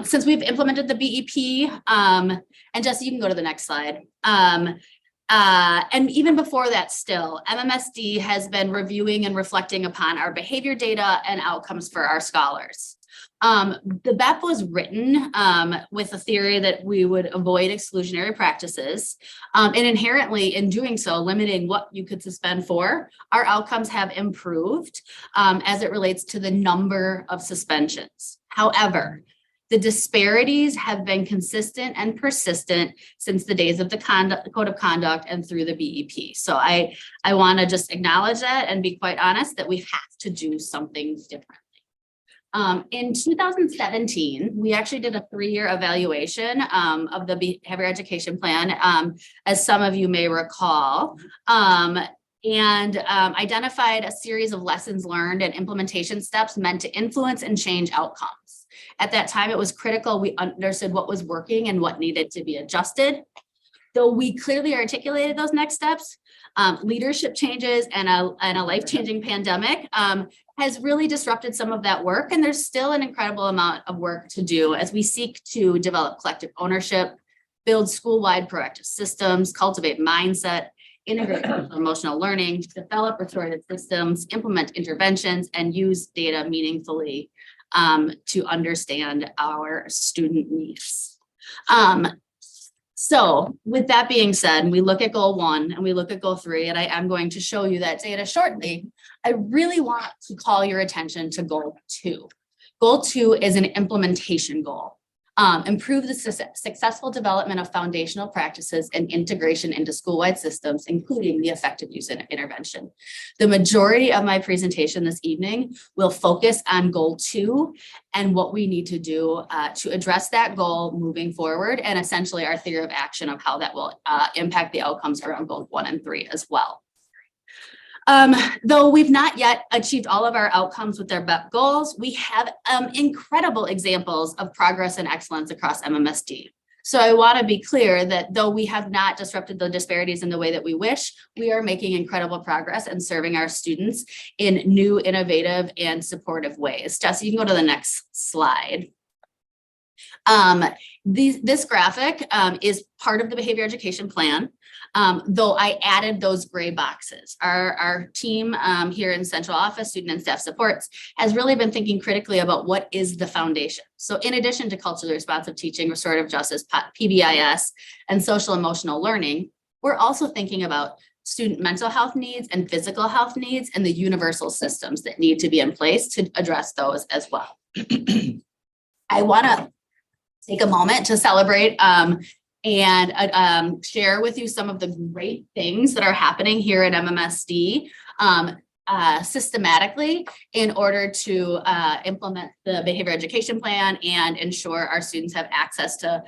Since we've implemented the BEP, and Jesse, you can go to the next slide. And even before that still, MMSD has been reviewing and reflecting upon our behavior data and outcomes for our scholars. The BEP was written with a theory that we would avoid exclusionary practices, and inherently in doing so, limiting what you could suspend for, our outcomes have improved as it relates to the number of suspensions. However, the disparities have been consistent and persistent since the days of the Code of Conduct and through the BEP. So I want to just acknowledge that and be quite honest that we have to do something differently. In 2017, we actually did a 3-year evaluation of the behavior education plan, as some of you may recall, and identified a series of lessons learned and implementation steps meant to influence and change outcomes. At that time, it was critical we understood what was working and what needed to be adjusted. Though we clearly articulated those next steps, leadership changes and a life-changing pandemic has really disrupted some of that work. And there's still an incredible amount of work to do as we seek to develop collective ownership, build school-wide proactive systems, cultivate mindset, integrate emotional learning, develop restorative systems, implement interventions, and use data meaningfully to understand our student needs. So with that being said, we look at goal 1 and we look at goal 3, and I am going to show you that data shortly. I really want to call your attention to goal 2. Goal 2 is an implementation goal. Improve the successful development of foundational practices and integration into school-wide systems, including the effective use of intervention. The majority of my presentation this evening will focus on goal 2 and what we need to do to address that goal moving forward, and essentially our theory of action of how that will impact the outcomes around goals 1 and 3 as well. Though we've not yet achieved all of our outcomes with their BEP goals, we have incredible examples of progress and excellence across MMSD. So I want to be clear that though we have not disrupted the disparities in the way that we wish, we are making incredible progress and serving our students in new, innovative, and supportive ways. Jesse, you can go to the next slide. This graphic is part of the behavior education plan. Though I added those gray boxes. Our team here in central office, student and staff supports, has really been thinking critically about what is the foundation. So in addition to culturally responsive teaching, restorative justice, PBIS, and social emotional learning, we're also thinking about student mental health needs and physical health needs and the universal systems that need to be in place to address those as well. I want to take a moment to celebrate and share with you some of the great things that are happening here at MMSD systematically in order to implement the behavior education plan and ensure our students have access to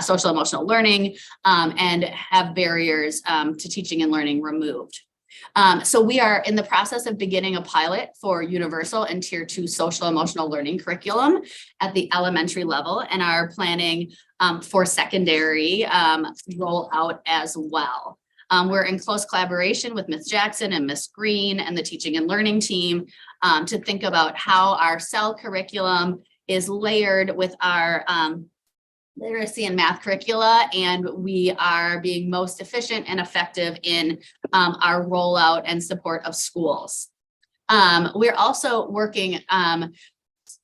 social emotional learning and have barriers to teaching and learning removed. So we are in the process of beginning a pilot for universal and tier 2 social emotional learning curriculum at the elementary level, and are planning for secondary rollout as well. We're in close collaboration with Ms. Jackson and Ms. Green and the teaching and learning team to think about how our CEL curriculum is layered with our literacy and math curricula, and we are being most efficient and effective in our rollout and support of schools. We're also working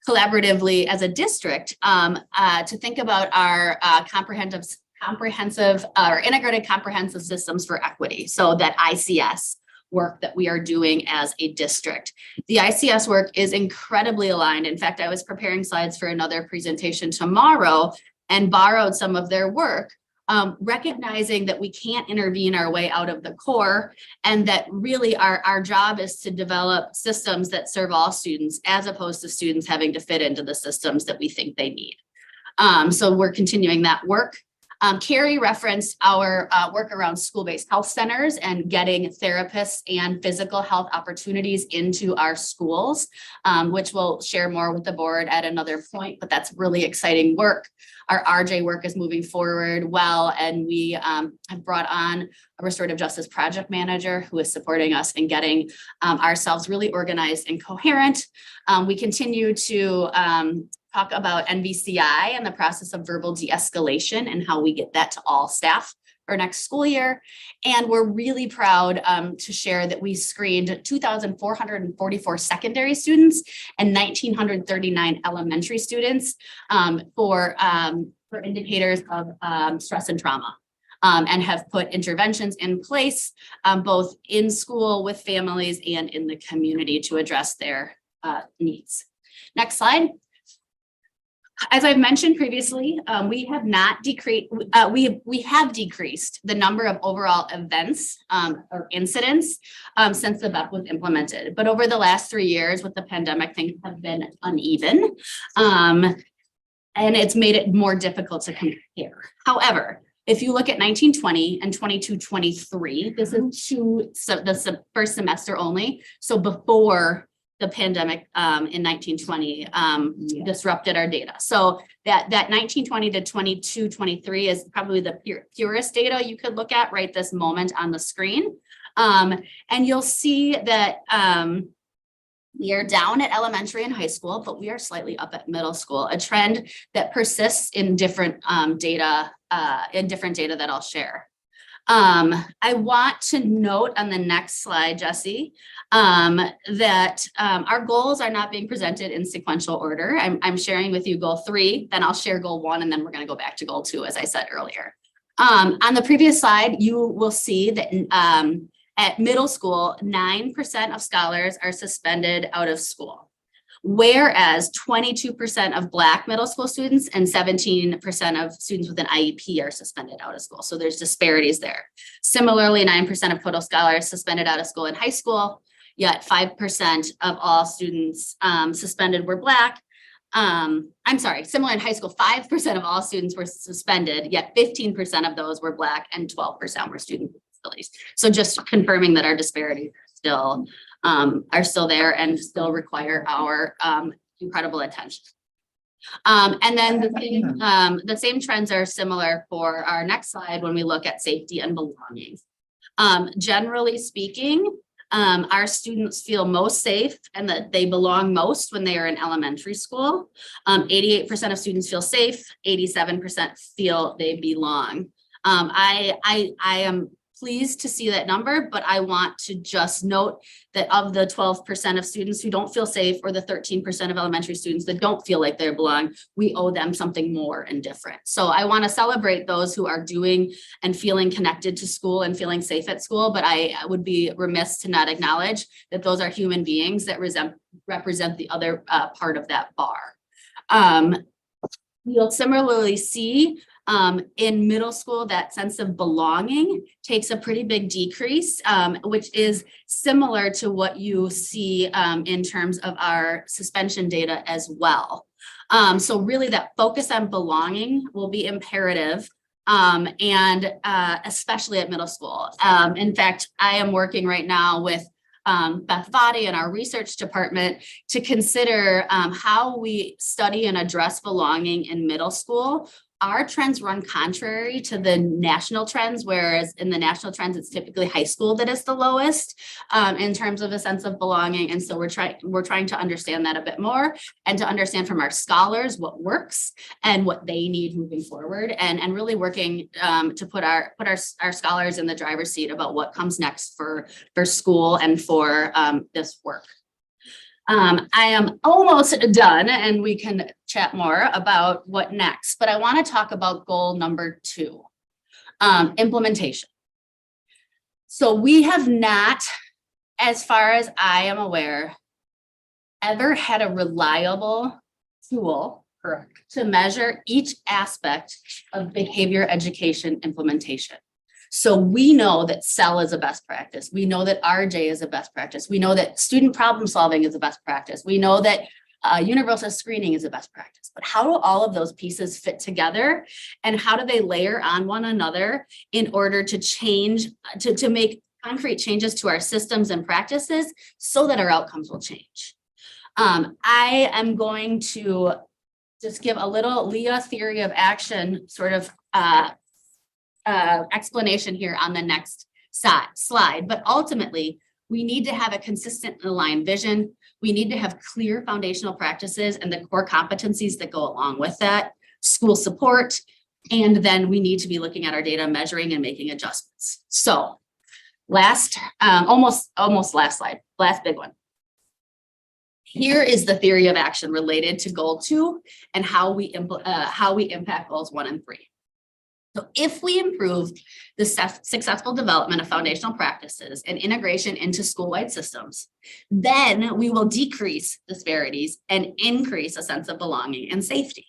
collaboratively as a district to think about our comprehensive or integrated comprehensive systems for equity. So that ICS work that we are doing as a district. The ICS work is incredibly aligned. In fact, I was preparing slides for another presentation tomorrow and borrowed some of their work, recognizing that we can't intervene our way out of the core, and that really our job is to develop systems that serve all students as opposed to students having to fit into the systems that we think they need. So we're continuing that work. Carrie referenced our work around school-based health centers and getting therapists and physical health opportunities into our schools, which we'll share more with the board at another point, but that's really exciting work. Our RJ work is moving forward well, and we have brought on a restorative justice project manager who is supporting us in getting ourselves really organized and coherent. We continue to talk about NVCI and the process of verbal de-escalation and how we get that to all staff for next school year. And we're really proud to share that we screened 2,444 secondary students and 1,939 elementary students for indicators of stress and trauma. And have put interventions in place, both in school with families and in the community to address their needs. Next slide. As I've mentioned previously, we have decreased the number of overall events or incidents since the BEP was implemented. But over the last 3 years with the pandemic, things have been uneven, and it's made it more difficult to compare. However, if you look at 1920 and 22-23, this is the first semester only. So before the pandemic in 1920 disrupted our data. So that 1920 to 22-23 is probably the purest data you could look at right this moment on the screen. And you'll see that we are down at elementary and high school, but we are slightly up at middle school, a trend that persists in different data that I'll share. I want to note on the next slide, Jesse, that our goals are not being presented in sequential order. I'm sharing with you goal 3, then I'll share goal 1, and then we're going to go back to goal 2, as I said earlier. On the previous slide, you will see that at middle school, 9% of scholars are suspended out of school, whereas 22% of Black middle school students and 17% of students with an IEP are suspended out of school. So there's disparities there. Similarly, 9% of total scholars suspended out of school in high school, yet 5% of all students suspended were Black. Similar in high school, 5% of all students were suspended, yet 15% of those were Black and 12% were student disabilities. So just confirming that our disparities are still there and still require our incredible attention. And then the same trends are similar for our next slide when we look at safety and belonging. Generally speaking, our students feel most safe and that they belong most when they are in elementary school. 88% of students feel safe, 87% feel they belong. I am pleased to see that number, but I want to just note that of the 12% of students who don't feel safe, or the 13% of elementary students that don't feel like they belong, we owe them something more and different. So I want to celebrate those who are doing and feeling connected to school and feeling safe at school, but I would be remiss to not acknowledge that those are human beings that represent the other part of that bar. You'll similarly see in middle school, that sense of belonging takes a pretty big decrease, which is similar to what you see in terms of our suspension data as well. So really that focus on belonging will be imperative, and especially at middle school. In fact, I am working right now with Beth Vadi and our research department to consider how we study and address belonging in middle school our trends run contrary to the national trends, whereas in the national trends, it's typically high school that is the lowest in terms of a sense of belonging. And so we're trying to understand that a bit more and to understand from our scholars what works and what they need moving forward, and really working to put our scholars in the driver's seat about what comes next for school and for this work. I am almost done and we can chat more about what next, but I want to talk about goal number 2, implementation. So we have not, as far as I am aware, ever had a reliable tool to measure each aspect of behavior education implementation. So we know that CEL is a best practice. We know that RJ is a best practice. We know that student problem solving is a best practice. We know that universal screening is a best practice. But how do all of those pieces fit together? And how do they layer on one another in order to change, to make concrete changes to our systems and practices so that our outcomes will change? I am going to just give a little Leah theory of action sort of explanation here on the next slide, but ultimately we need to have a consistent and aligned vision. We need to have clear foundational practices and the core competencies that go along with that, school support, and then we need to be looking at our data, measuring and making adjustments. So last, almost last slide, last big one. Here is the theory of action related to goal 2 and how we impact goals 1 and 3. So if we improve the successful development of foundational practices and integration into school-wide systems, then we will decrease disparities and increase a sense of belonging and safety.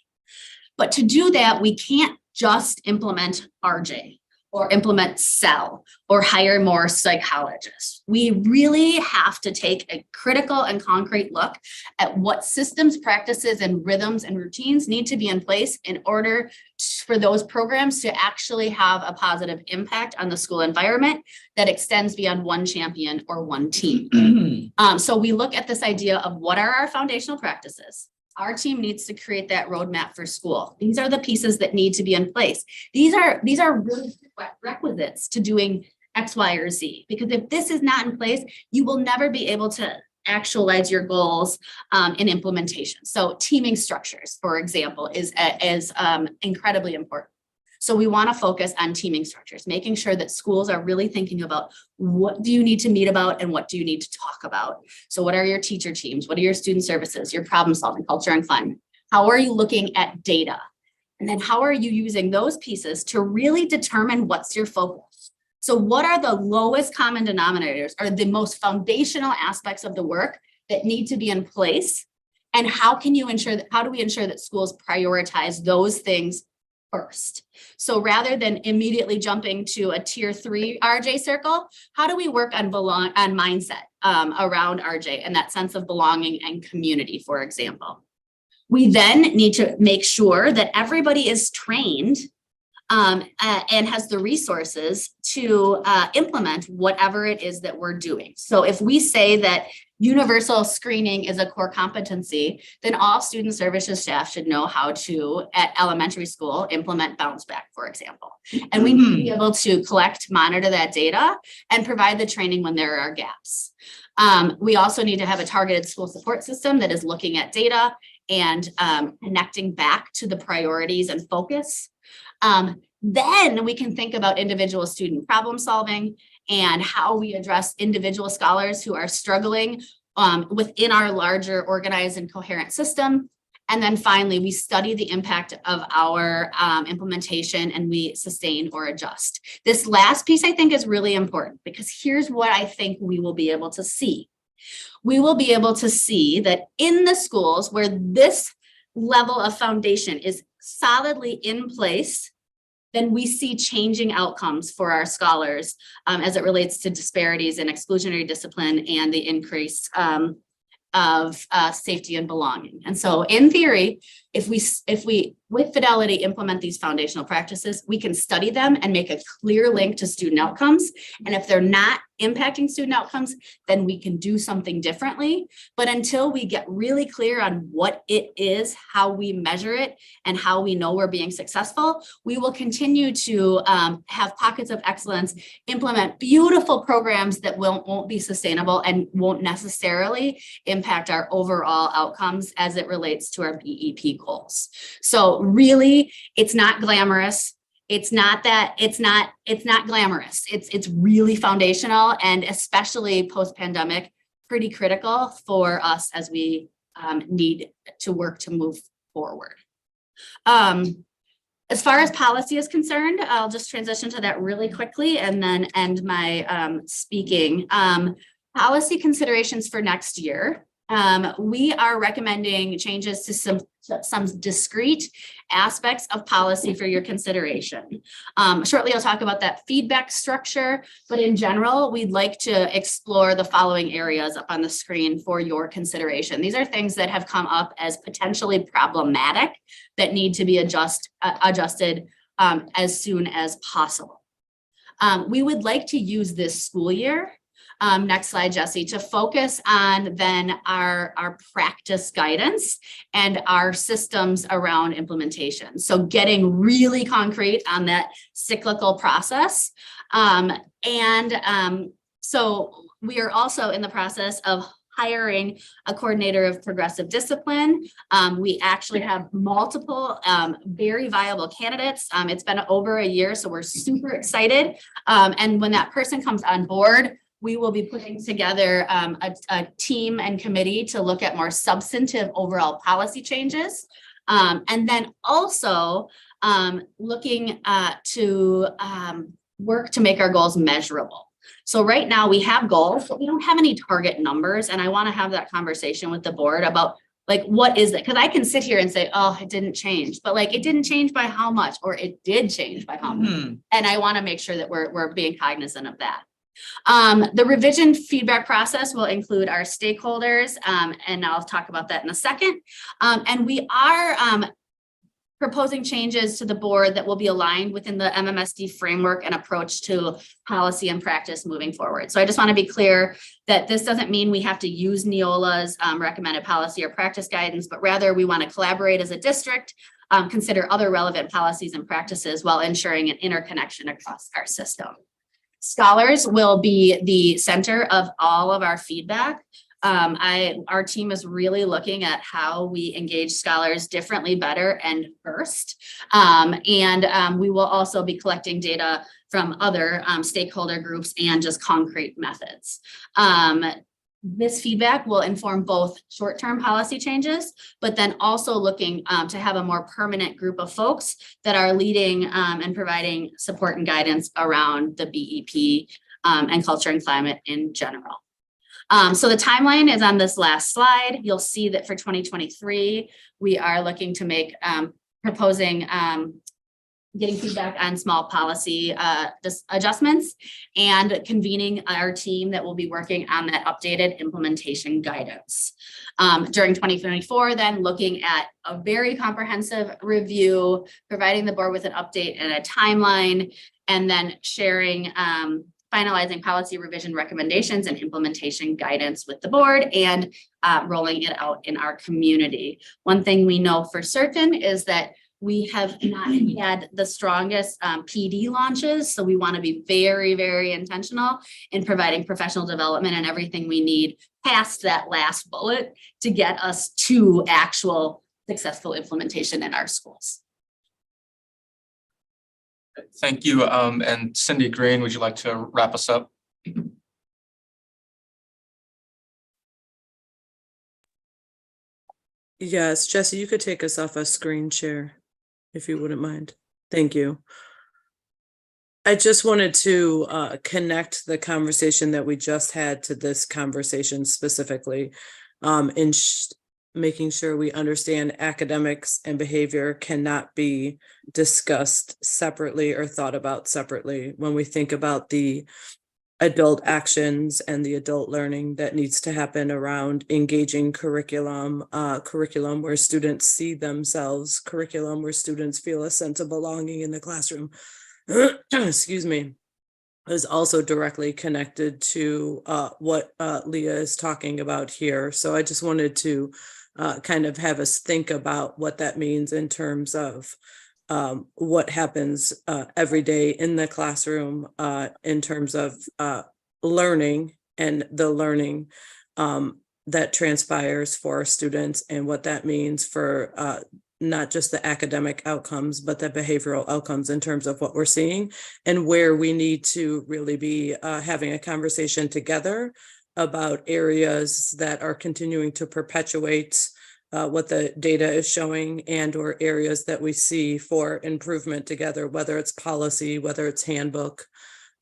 But to do that, we can't just implement RJ or implement CEL or hire more psychologists. We really have to take a critical and concrete look at what systems, practices, and rhythms and routines need to be in place in order for those programs to actually have a positive impact on the school environment that extends beyond one champion or one team. So we look at this idea of what are our foundational practices. Our team needs to create that roadmap for school. These are the pieces that need to be in place. These are really requisites to doing X, Y, or Z, because if this is not in place, you will never be able to actualize your goals in implementation. So teaming structures, for example, is incredibly important. So we want to focus on teaming structures, making sure that schools are really thinking about what do you need to meet about and what do you need to talk about. So what are your teacher teams? What are your student services, your problem solving, culture and fun? How are you looking at data? And then how are you using those pieces to really determine what's your focus? So what are the lowest common denominators or the most foundational aspects of the work that need to be in place? And how can you ensure that, how do we ensure that schools prioritize those things first? So rather than immediately jumping to a tier 3 RJ circle, how do we work on mindset around RJ and that sense of belonging and community, for example? We then need to make sure that everybody is trained and has the resources to implement whatever it is that we're doing. So if we say that universal screening is a core competency, then all student services staff should know how to, at elementary school, implement bounce back, for example. And we need to be able to collect, monitor that data and provide the training when there are gaps. We also need to have a targeted school support system that is looking at data and connecting back to the priorities and focus. Then we can think about individual student problem solving and how we address individual scholars who are struggling within our larger organized and coherent system. And then finally, we study the impact of our implementation and we sustain or adjust. This last piece I think is really important because here's what I think we will be able to see. We will be able to see that in the schools where this level of foundation is solidly in place, then we see changing outcomes for our scholars as it relates to disparities in exclusionary discipline and the increase of safety and belonging. And so in theory, if we, with fidelity, implement these foundational practices, we can study them and make a clear link to student outcomes. And if they're not impacting student outcomes, then we can do something differently. But until we get really clear on what it is, how we measure it, and how we know we're being successful, we will continue to have pockets of excellence, implement beautiful programs that won't be sustainable and won't necessarily impact our overall outcomes as it relates to our BEP goals. So really, it's not glamorous. It's not glamorous. It's really foundational, and especially post-pandemic, pretty critical for us as we need to work to move forward. As far as policy is concerned, I'll just transition to that really quickly and then end my speaking. Policy considerations for next year. We are recommending changes to some discrete aspects of policy for your consideration. Shortly, I'll talk about that feedback structure, but in general, we'd like to explore the following areas up on the screen for your consideration. These are things that have come up as potentially problematic that need to be adjusted as soon as possible. We would like to use this school year, next slide, Jesse, to focus on then our practice guidance and our systems around implementation. So getting really concrete on that cyclical process. So we are also in the process of hiring a coordinator of progressive discipline. We actually have multiple very viable candidates. It's been over a year, so we're super excited. And when that person comes on board, we will be putting together a team and committee to look at more substantive overall policy changes. And then also looking to work to make our goals measurable. So right now we have goals, but we don't have any target numbers. And I want to have that conversation with the board about like, what is it? Because I can sit here and say, oh, it didn't change, but like, it didn't change by how much, or it did change by how much. And I want to make sure that we're being cognizant of that. The revision feedback process will include our stakeholders, and I'll talk about that in a second. And we are proposing changes to the board that will be aligned within the MMSD framework and approach to policy and practice moving forward. So I just want to be clear that this doesn't mean we have to use Neola's recommended policy or practice guidance, but rather we want to collaborate as a district, consider other relevant policies and practices while ensuring an interconnection across our system. Scholars will be the center of all of our feedback. Our team is really looking at how we engage scholars differently, better, and first. We will also be collecting data from other stakeholder groups and just concrete methods. This feedback will inform both short-term policy changes, but then also looking to have a more permanent group of folks that are leading and providing support and guidance around the BEP and culture and climate in general. So the timeline is on this last slide. You'll see that for 2023, we are looking to make proposing getting feedback on small policy adjustments and convening our team that will be working on that updated implementation guidance. During 2024, then looking at a very comprehensive review, providing the board with an update and a timeline, and then sharing finalizing policy revision recommendations and implementation guidance with the board and rolling it out in our community. One thing we know for certain is that we have not had the strongest PD launches, so we want to be very, very intentional in providing professional development and everything we need past that last bullet to get us to actual successful implementation in our schools. Thank you. And Cindy Green, would you like to wrap us up? Yes, Jesse, you could take us off a screen share if you wouldn't mind. Thank you. I just wanted to connect the conversation that we just had to this conversation specifically, in making sure we understand academics and behavior cannot be discussed separately or thought about separately. When we think about the adult actions and the adult learning that needs to happen around engaging curriculum, curriculum where students see themselves, curriculum where students feel a sense of belonging in the classroom. Excuse me, is also directly connected to what Leah is talking about here. So I just wanted to kind of have us think about what that means in terms of what happens every day in the classroom in terms of learning and the learning that transpires for our students, and what that means for not just the academic outcomes, but the behavioral outcomes in terms of what we're seeing, and where we need to really be having a conversation together about areas that are continuing to perpetuate what the data is showing, and or areas that we see for improvement together, whether it's policy, whether it's handbook,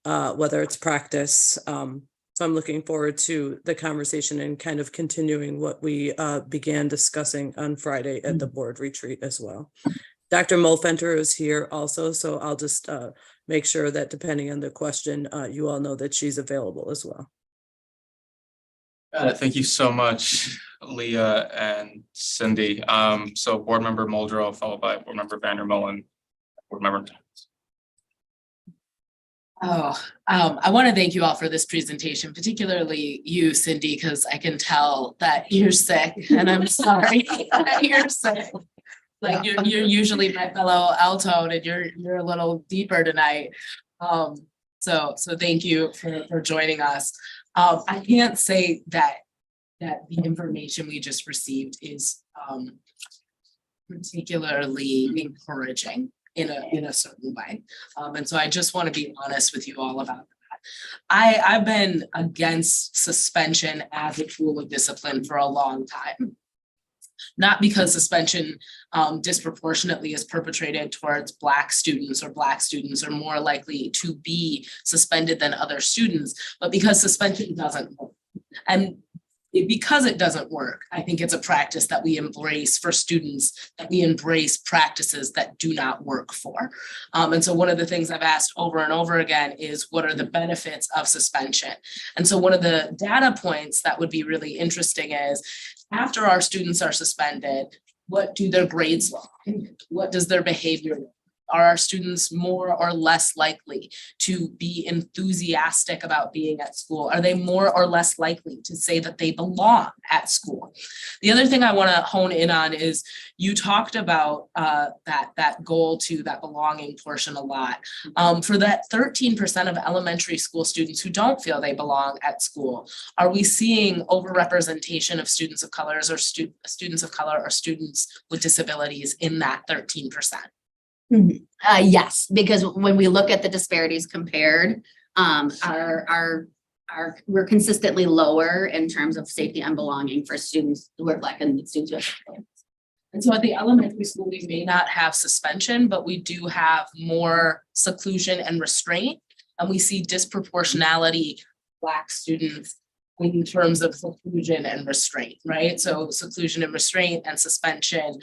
whether it's practice. So I'm looking forward to the conversation and kind of continuing what we began discussing on Friday at the board retreat as well. Dr. Molfenter is here also, so I'll just make sure that depending on the question, you all know that she's available as well. Thank you so much, Leah and Cindy. So board member Muldrow, followed by board member Vandermolen, board member. I want to thank you all for this presentation, particularly you, Cindy, because I can tell that you're sick, and I'm sorry that you're sick. Like you're usually my fellow alto, and you're a little deeper tonight. So thank you for joining us. I can't say that the information we just received is particularly encouraging in a certain way. And so I just want to be honest with you all about that. I've been against suspension as a tool of discipline for a long time. Not because suspension disproportionately is perpetrated towards Black students, or Black students are more likely to be suspended than other students, but because suspension doesn't work. And because it doesn't work, I think it's a practice that we embrace for students, that we embrace practices that do not work for. And so one of the things I've asked over and over again is, what are the benefits of suspension? And so one of the data points that would be really interesting is, after our students are suspended, what do their grades look like? What does their behavior look like? Are our students more or less likely to be enthusiastic about being at school? Are they more or less likely to say that they belong at school? The other thing I want to hone in on is, you talked about that goal to that belonging portion a lot. For that 13% of elementary school students who don't feel they belong at school, are we seeing overrepresentation of students of colors, or students of color, or students with disabilities in that 13%? Yes, because when we look at the disparities compared, we're consistently lower in terms of safety and belonging for students who are Black and students who have disabilities. And so at the elementary school, we may not have suspension, but we do have more seclusion and restraint. And we see disproportionality Black students in terms of seclusion and restraint, right? So seclusion and restraint and suspension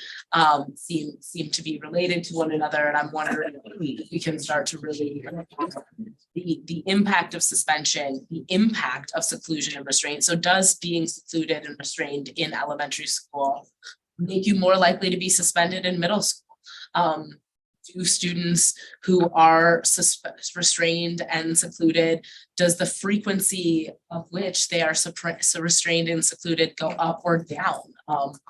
seem to be related to one another. And I'm wondering if we can start to really the impact of suspension, the impact of seclusion and restraint. So does being secluded and restrained in elementary school make you more likely to be suspended in middle school? Do students who are restrained and secluded, does the frequency of which they are restrained and secluded go up or down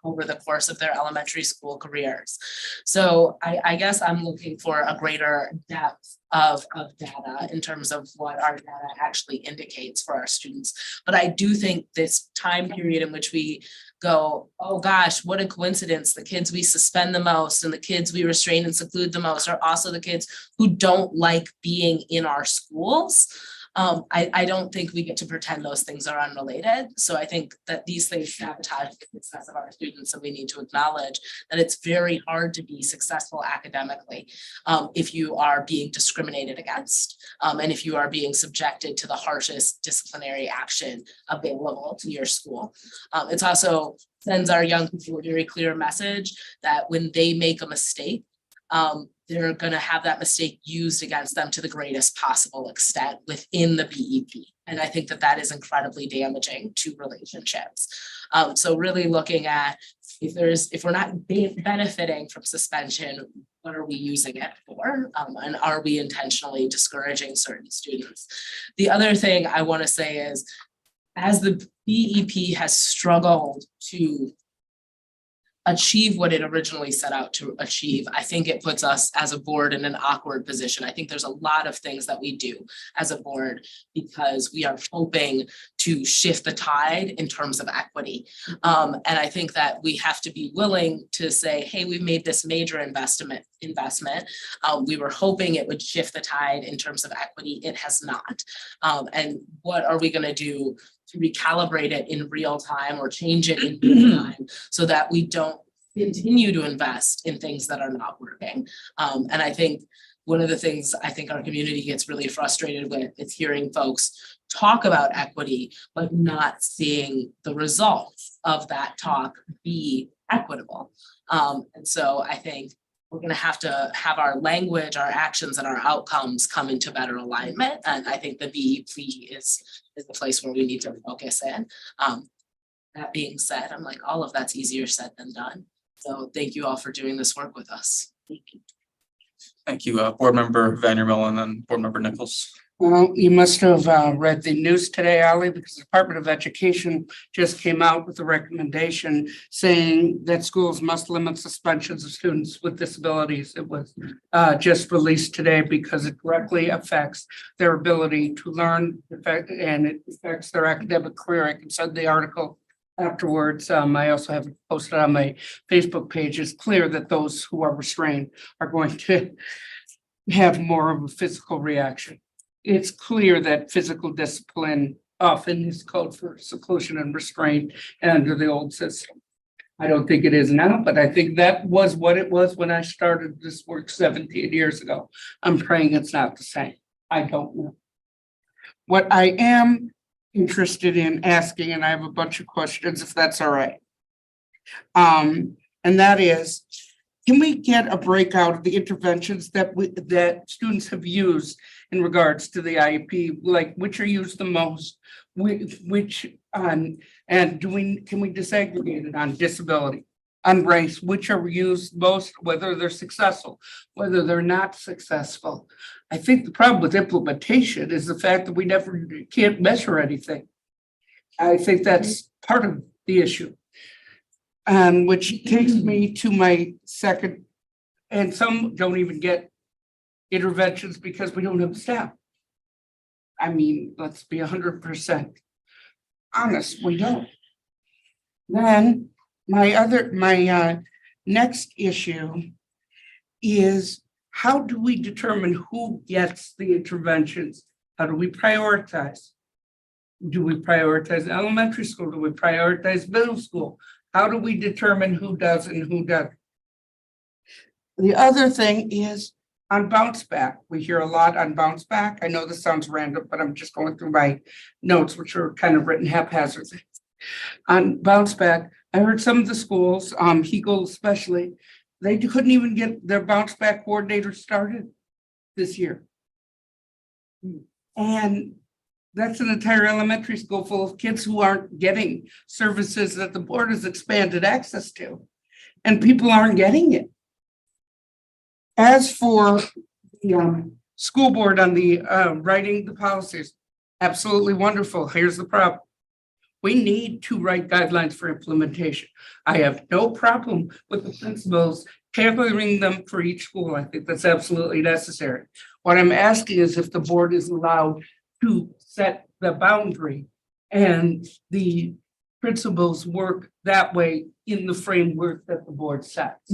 over the course of their elementary school careers? So I guess I'm looking for a greater depth of data in terms of what our data actually indicates for our students. But I do think this time period in which we go, oh gosh, what a coincidence, the kids we suspend the most and the kids we restrain and seclude the most are also the kids who don't like being in our schools. I don't think we get to pretend those things are unrelated. So I think that these things sabotage the success of our students, and we need to acknowledge that it's very hard to be successful academically if you are being discriminated against, and if you are being subjected to the harshest disciplinary action available to your school. It's also sends our young people a very clear message that when they make a mistake, they're going to have that mistake used against them to the greatest possible extent within the BEP. And I think that that is incredibly damaging to relationships. So really looking at if we're not benefiting from suspension, what are we using it for? And are we intentionally discouraging certain students? The other thing I want to say is, as the BEP has struggled to achieve what it originally set out to achieve, I think it puts us as a board in an awkward position. I think there's a lot of things that we do as a board because we are hoping to shift the tide in terms of equity. And I think that we have to be willing to say, hey, we've made this major investment. We were hoping it would shift the tide in terms of equity. It has not. And what are we gonna do to recalibrate it in real time or change it in real time so that we don't continue to invest in things that are not working. And I think one of the things I think our community gets really frustrated with is hearing folks talk about equity, but not seeing the results of that talk be equitable. And so I think we're gonna have to have our language, our actions, and our outcomes come into better alignment. And I think the BEP is the place where we need to focus in. That being said, I'm like, all of that's easier said than done. So thank you all for doing this work with us. Thank you. Thank you, Board Member Vandermill and then Board Member Nichols. Well, you must have read the news today, Ali, because the Department of Education just came out with a recommendation saying that schools must limit suspensions of students with disabilities. It was just released today because it directly affects their ability to learn, and it affects their academic career. I can send the article afterwards. I also have it posted on my Facebook page. It's clear that those who are restrained are going to have more of a physical reaction. It's clear that physical discipline often is called for seclusion and restraint under the old system. I don't think it is now, but I think that was what it was when I started this work 17 years ago. I'm praying it's not the same. I don't know. What I am interested in asking, and I have a bunch of questions, if that's all right. And that is, can we get a breakout of the interventions that students have used in regards to the IEP, like which are used the most, can we disaggregate it on disability, on race, which are used most, whether they're successful, whether they're not successful. I think the problem with implementation is the fact that we can't measure anything. I think that's part of the issue. Which takes me to my second, and some don't even get interventions because we don't have staff. I mean, let's be 100% honest, we don't. Then my next issue is, how do we determine who gets the interventions? How do we prioritize? Do we prioritize elementary school? Do we prioritize middle school? How do we determine who does and who doesn't? The other thing is on bounce back. We hear a lot on bounce back. I know this sounds random, but I'm just going through my notes, which are kind of written haphazardly. On bounce back, I heard some of the schools, Hegel especially, they couldn't even get their bounce back coordinator started this year. And that's an entire elementary school full of kids who aren't getting services that the board has expanded access to, and people aren't getting it. As for the school board on the writing the policies, absolutely wonderful. Here's the problem. We need to write guidelines for implementation. I have no problem with the principals tailoring them for each school. I think that's absolutely necessary. What I'm asking is if the board is allowed to set the boundary and the principals work that way in the framework that the board sets.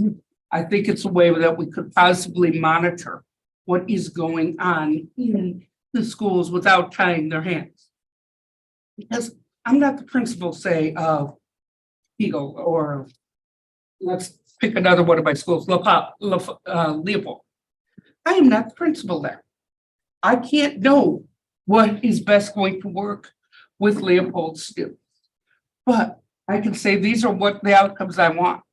I think it's a way that we could possibly monitor what is going on in the schools without tying their hands. Because I'm not the principal, say, of Hegel, or let's pick another one of my schools, Leopold. I am not the principal there. I can't know what is best going to work with Leopold students. But I can say these are what the outcomes I want.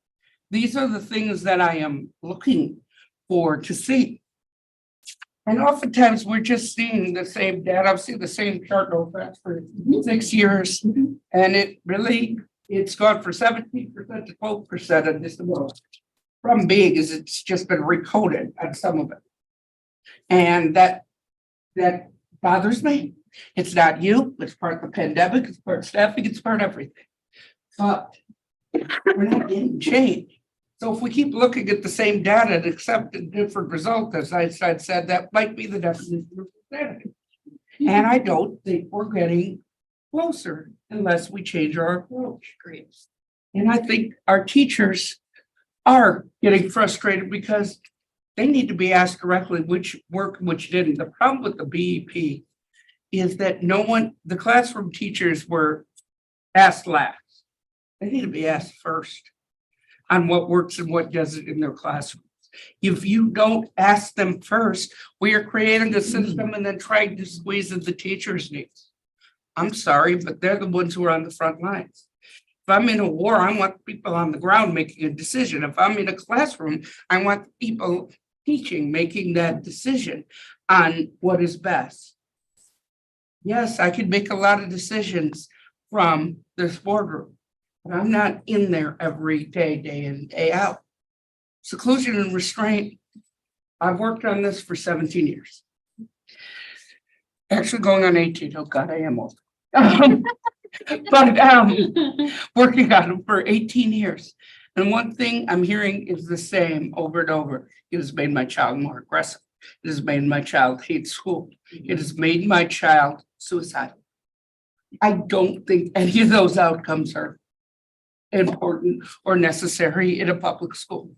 These are the things that I am looking for to see. And oftentimes we're just seeing the same data. I've seen the same chart over for 6 years. And it really, it's gone for 17% to 12%. And this problem being is it's just been recoded on some of it. And that bothers me. It's not you, it's part of the pandemic, it's part of staffing, it's part of everything. But we're not getting change. So if we keep looking at the same data and accepting different results, as Einstein said, that might be the definition of insanity. And I don't think we're getting closer unless we change our approach. And I think our teachers are getting frustrated because they need to be asked directly which worked, which didn't. The problem with the BEP is that the classroom teachers were asked last. They need to be asked first on what works and what doesn't in their classrooms. If you don't ask them first, we are creating a system and then trying to squeeze in the teachers' needs. I'm sorry, but they're the ones who are on the front lines. If I'm in a war, I want people on the ground making a decision. If I'm in a classroom, I want people teaching, making that decision on what is best. Yes, I can make a lot of decisions from this boardroom, but I'm not in there every day, day in, day out. Seclusion and restraint, I've worked on this for 17 years. Actually going on 18, oh God, I am old. But working on them for 18 years. And one thing I'm hearing is the same over and over. It has made my child more aggressive. It has made my child hate school. It has made my child suicidal. I don't think any of those outcomes are important or necessary in a public school.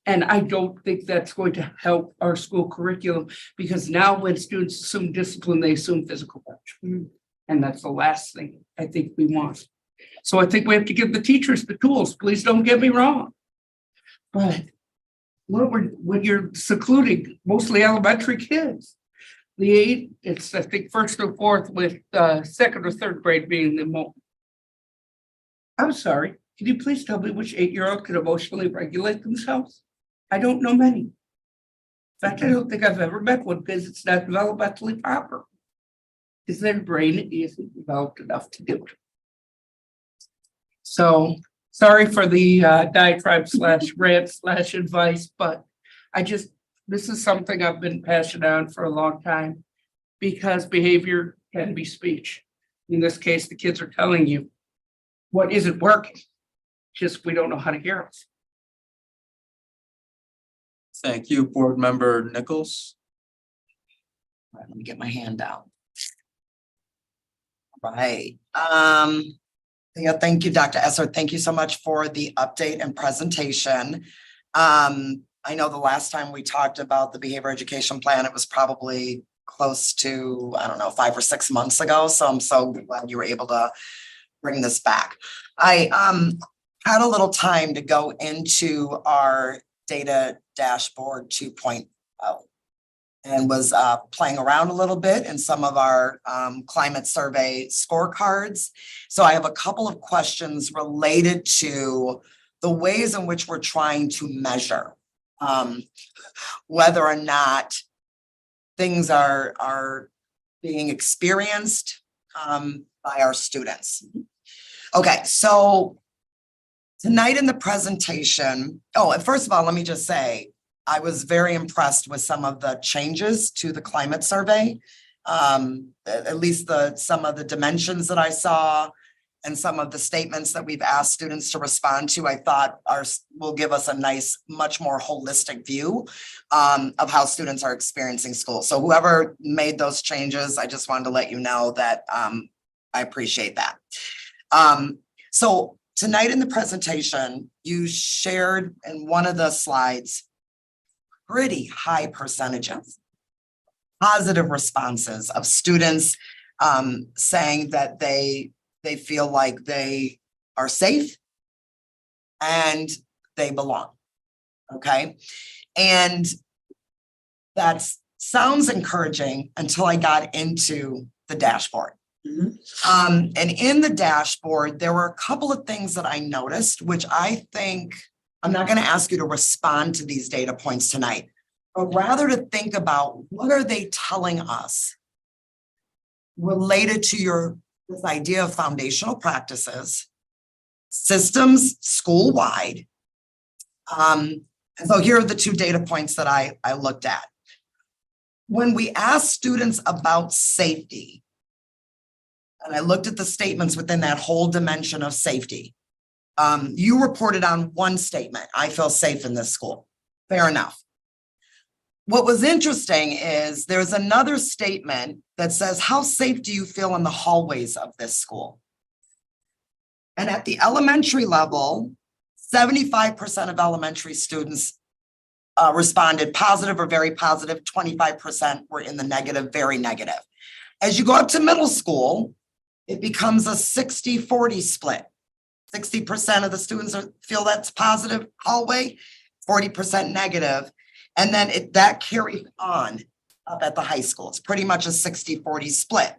And I don't think that's going to help our school curriculum, because now when students assume discipline, they assume physical punishment. And that's the last thing I think we want. So I think we have to give the teachers the tools. Please don't get me wrong. But when you're secluding mostly elementary kids, it's I think first or fourth, with second or third grade being the most. I'm sorry, can you please tell me which 8-year-old can emotionally regulate themselves? I don't know many. In fact, I don't think I've ever met one, because it's not developmentally proper. Because their brain isn't developed enough to do it. So sorry for the diatribe / rant / advice, but this is something I've been passionate on for a long time, because behavior can be speech. In this case, the kids are telling you what isn't working, just we don't know how to hear us. Thank you, Board Member Nichols. All right, let me get my hand out. Right. Yeah, thank you, Dr. Esser. Thank you so much for the update and presentation. I know the last time we talked about the behavior education plan, it was probably close to, I don't know, 5 or 6 months ago. So I'm so glad you were able to bring this back. I had a little time to go into our data dashboard 2.0 and was playing around a little bit in some of our climate survey scorecards. So I have a couple of questions related to the ways in which we're trying to measure whether or not things are being experienced by our students. Okay, so tonight in the presentation, and first of all, let me just say, I was very impressed with some of the changes to the climate survey. At least some of the dimensions that I saw and some of the statements that we've asked students to respond to, I thought will give us a nice, much more holistic view of how students are experiencing school. So whoever made those changes, I just wanted to let you know that I appreciate that. So tonight in the presentation, you shared in one of the slides pretty high percentages, positive responses of students saying that they feel like they are safe and they belong, okay? And that sounds encouraging until I got into the dashboard. And in the dashboard, there were a couple of things that I noticed, which I think, I'm not going to ask you to respond to these data points tonight, but rather to think about what are they telling us related to this idea of foundational practices, systems school-wide. And so here are the two data points that I looked at. When we ask students about safety, and I looked at the statements within that whole dimension of safety, you reported on one statement, I feel safe in this school. Fair enough. What was interesting is there's another statement that says, how safe do you feel in the hallways of this school? And at the elementary level, 75% of elementary students responded positive or very positive, 25% were in the negative, very negative. As you go up to middle school, it becomes a 60-40 split. 60% of the students feel that's positive hallway, 40% negative. And then that carries on up at the high school. It's pretty much a 60-40 split.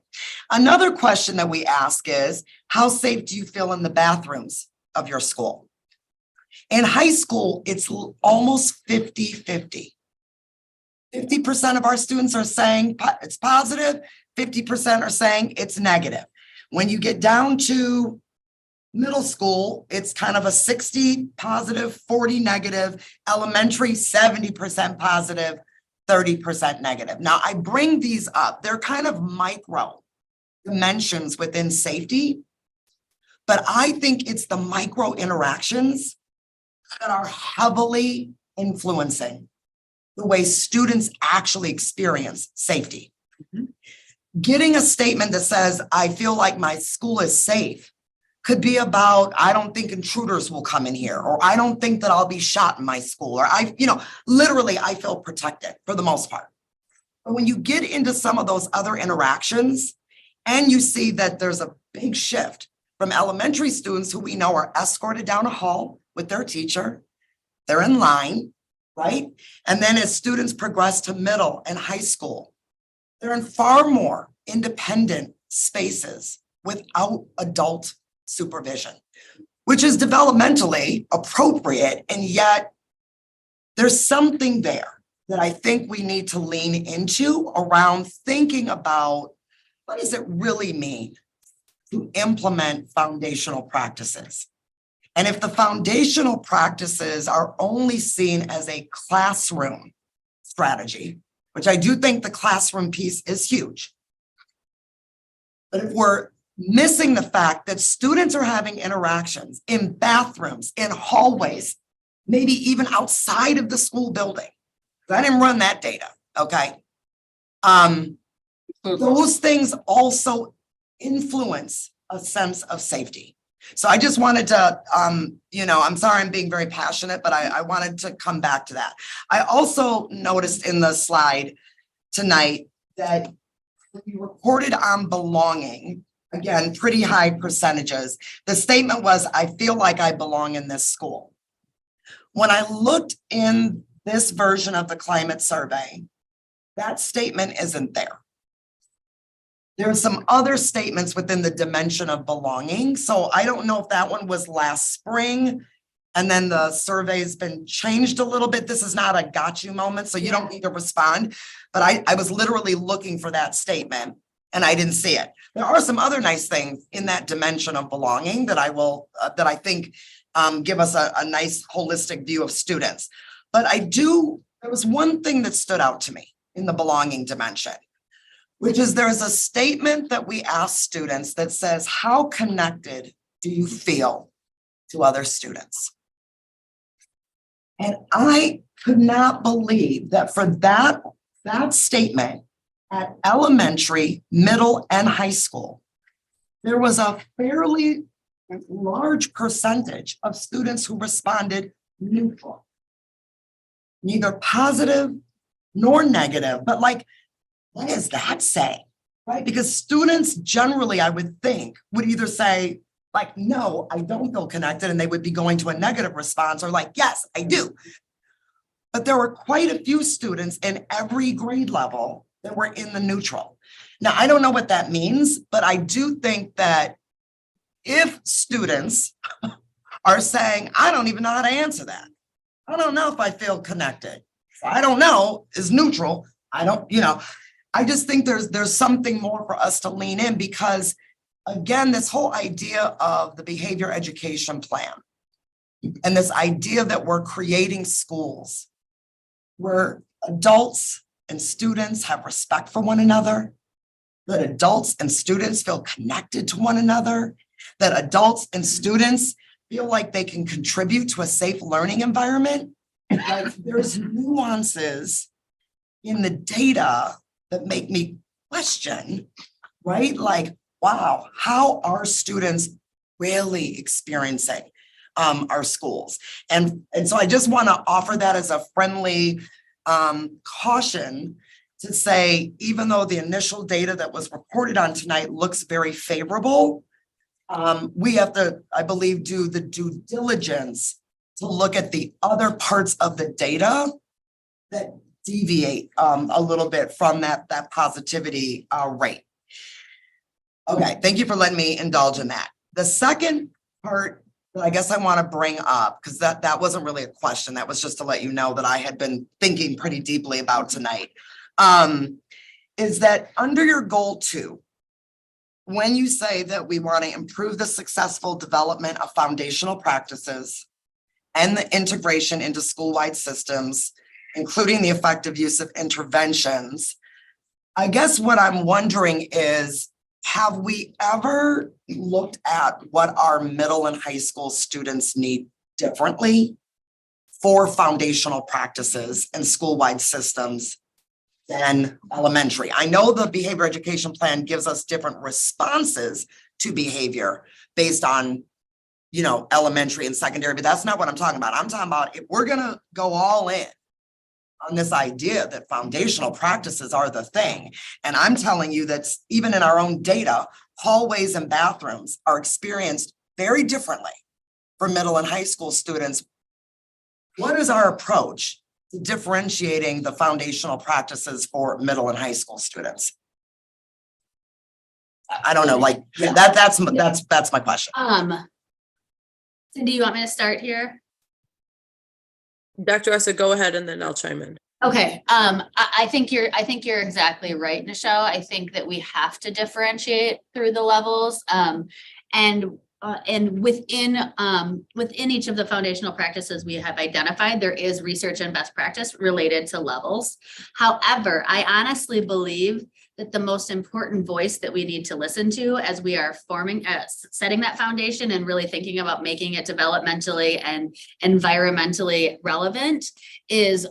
Another question that we ask is, how safe do you feel in the bathrooms of your school? In high school, it's almost 50-50. 50% of our students are saying it's positive, 50% are saying it's negative. When you get down to middle school, it's kind of a 60 positive, 40 negative, elementary 70% positive, 30% negative. Now, I bring these up. They're kind of micro dimensions within safety, but I think it's the micro interactions that are heavily influencing the way students actually experience safety. Getting a statement that says, I feel like my school is safe could be about, I don't think intruders will come in here, or I don't think that I'll be shot in my school, or literally I feel protected for the most part. But when you get into some of those other interactions and you see that there's a big shift from elementary students who we know are escorted down a hall with their teacher, they're in line, right? And then as students progress to middle and high school, they're in far more independent spaces without adult supervision, which is developmentally appropriate. And yet there's something there that I think we need to lean into around thinking about what does it really mean to implement foundational practices? And if the foundational practices are only seen as a classroom strategy, which I do think the classroom piece is huge, but if we're missing the fact that students are having interactions in bathrooms, in hallways, maybe even outside of the school building. I didn't run that data, okay? Those things also influence a sense of safety. So I just wanted to, I'm sorry I'm being very passionate, but I wanted to come back to that. I also noticed in the slide tonight that you reported on belonging. Again, pretty high percentages. The statement was, I feel like I belong in this school. When I looked in this version of the climate survey, that statement isn't there. There are some other statements within the dimension of belonging. So I don't know if that one was last spring and then the survey's been changed a little bit. This is not a got you moment, so you don't need to respond. But I was literally looking for that statement and I didn't see it. There are some other nice things in that dimension of belonging that I think give us a nice holistic view of students. But there was one thing that stood out to me in the belonging dimension, which is there's a statement that we ask students that says, how connected do you feel to other students? And I could not believe that for that statement, at elementary, middle, and high school, there was a fairly large percentage of students who responded neutral. Neither positive nor negative, but like, what does that say? Right? Because students generally, I would think, would either say, like, no, I don't feel connected, and they would be going to a negative response, or like, yes, I do. But there were quite a few students in every grade level that were in the neutral. Now, I don't know what that means, but I do think that if students are saying, I don't even know how to answer that. I don't know if I feel connected. I don't know, is neutral. I don't, I just think there's something more for us to lean in because again, this whole idea of the behavior education plan and this idea that we're creating schools where adults and students have respect for one another, that adults and students feel connected to one another, that adults and students feel like they can contribute to a safe learning environment. Like there's nuances in the data that make me question, right? Like, wow, how are students really experiencing our schools? And so I just want to offer that as a friendly caution to say, even though the initial data that was reported on tonight looks very favorable, we have to, I believe, do the due diligence to look at the other parts of the data that deviate a little bit from that positivity rate. Okay, thank you for letting me indulge in that. The second part that I guess I want to bring up, because that wasn't really a question, that was just to let you know that I had been thinking pretty deeply about tonight, is that under your goal 2, when you say that we want to improve the successful development of foundational practices and the integration into school-wide systems, including the effective use of interventions, I guess what I'm wondering is, have we ever looked at what our middle and high school students need differently for foundational practices and school-wide systems than elementary? I know the behavior education plan gives us different responses to behavior based on, elementary and secondary, but that's not what I'm talking about. I'm talking about if we're gonna go all in on this idea that foundational practices are the thing. And I'm telling you that even in our own data, hallways and bathrooms are experienced very differently for middle and high school students. What is our approach to differentiating the foundational practices for middle and high school students? I don't know, like that's my question. Cindy, you want me to start here? Dr. Esser, go ahead and then I'll chime in. Okay, I think you're exactly right, Nichelle. I think that we have to differentiate through the levels. And within each of the foundational practices we have identified, there is research and best practice related to levels. However, I honestly believe that the most important voice that we need to listen to as we are setting that foundation and really thinking about making it developmentally and environmentally relevant is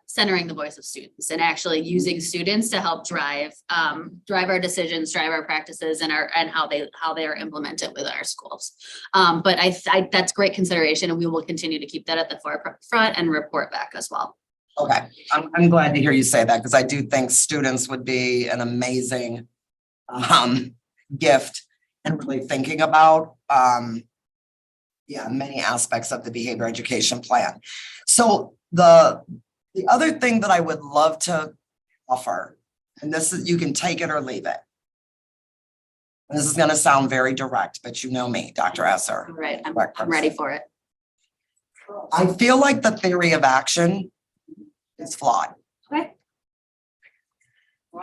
centering the voice of students and actually using students to help drive our decisions, drive our practices and how they are implemented with our schools. But I that's great consideration, and we will continue to keep that at the forefront and report back as well. Okay, I'm glad to hear you say that, because I do think students would be an amazing gift and really thinking about many aspects of the behavior education plan. So the other thing that I would love to offer, and this is, you can take it or leave it. And this is going to sound very direct, but you know me, Dr. Esser. All right, I'm ready for it. I feel like the theory of action is flawed. Okay.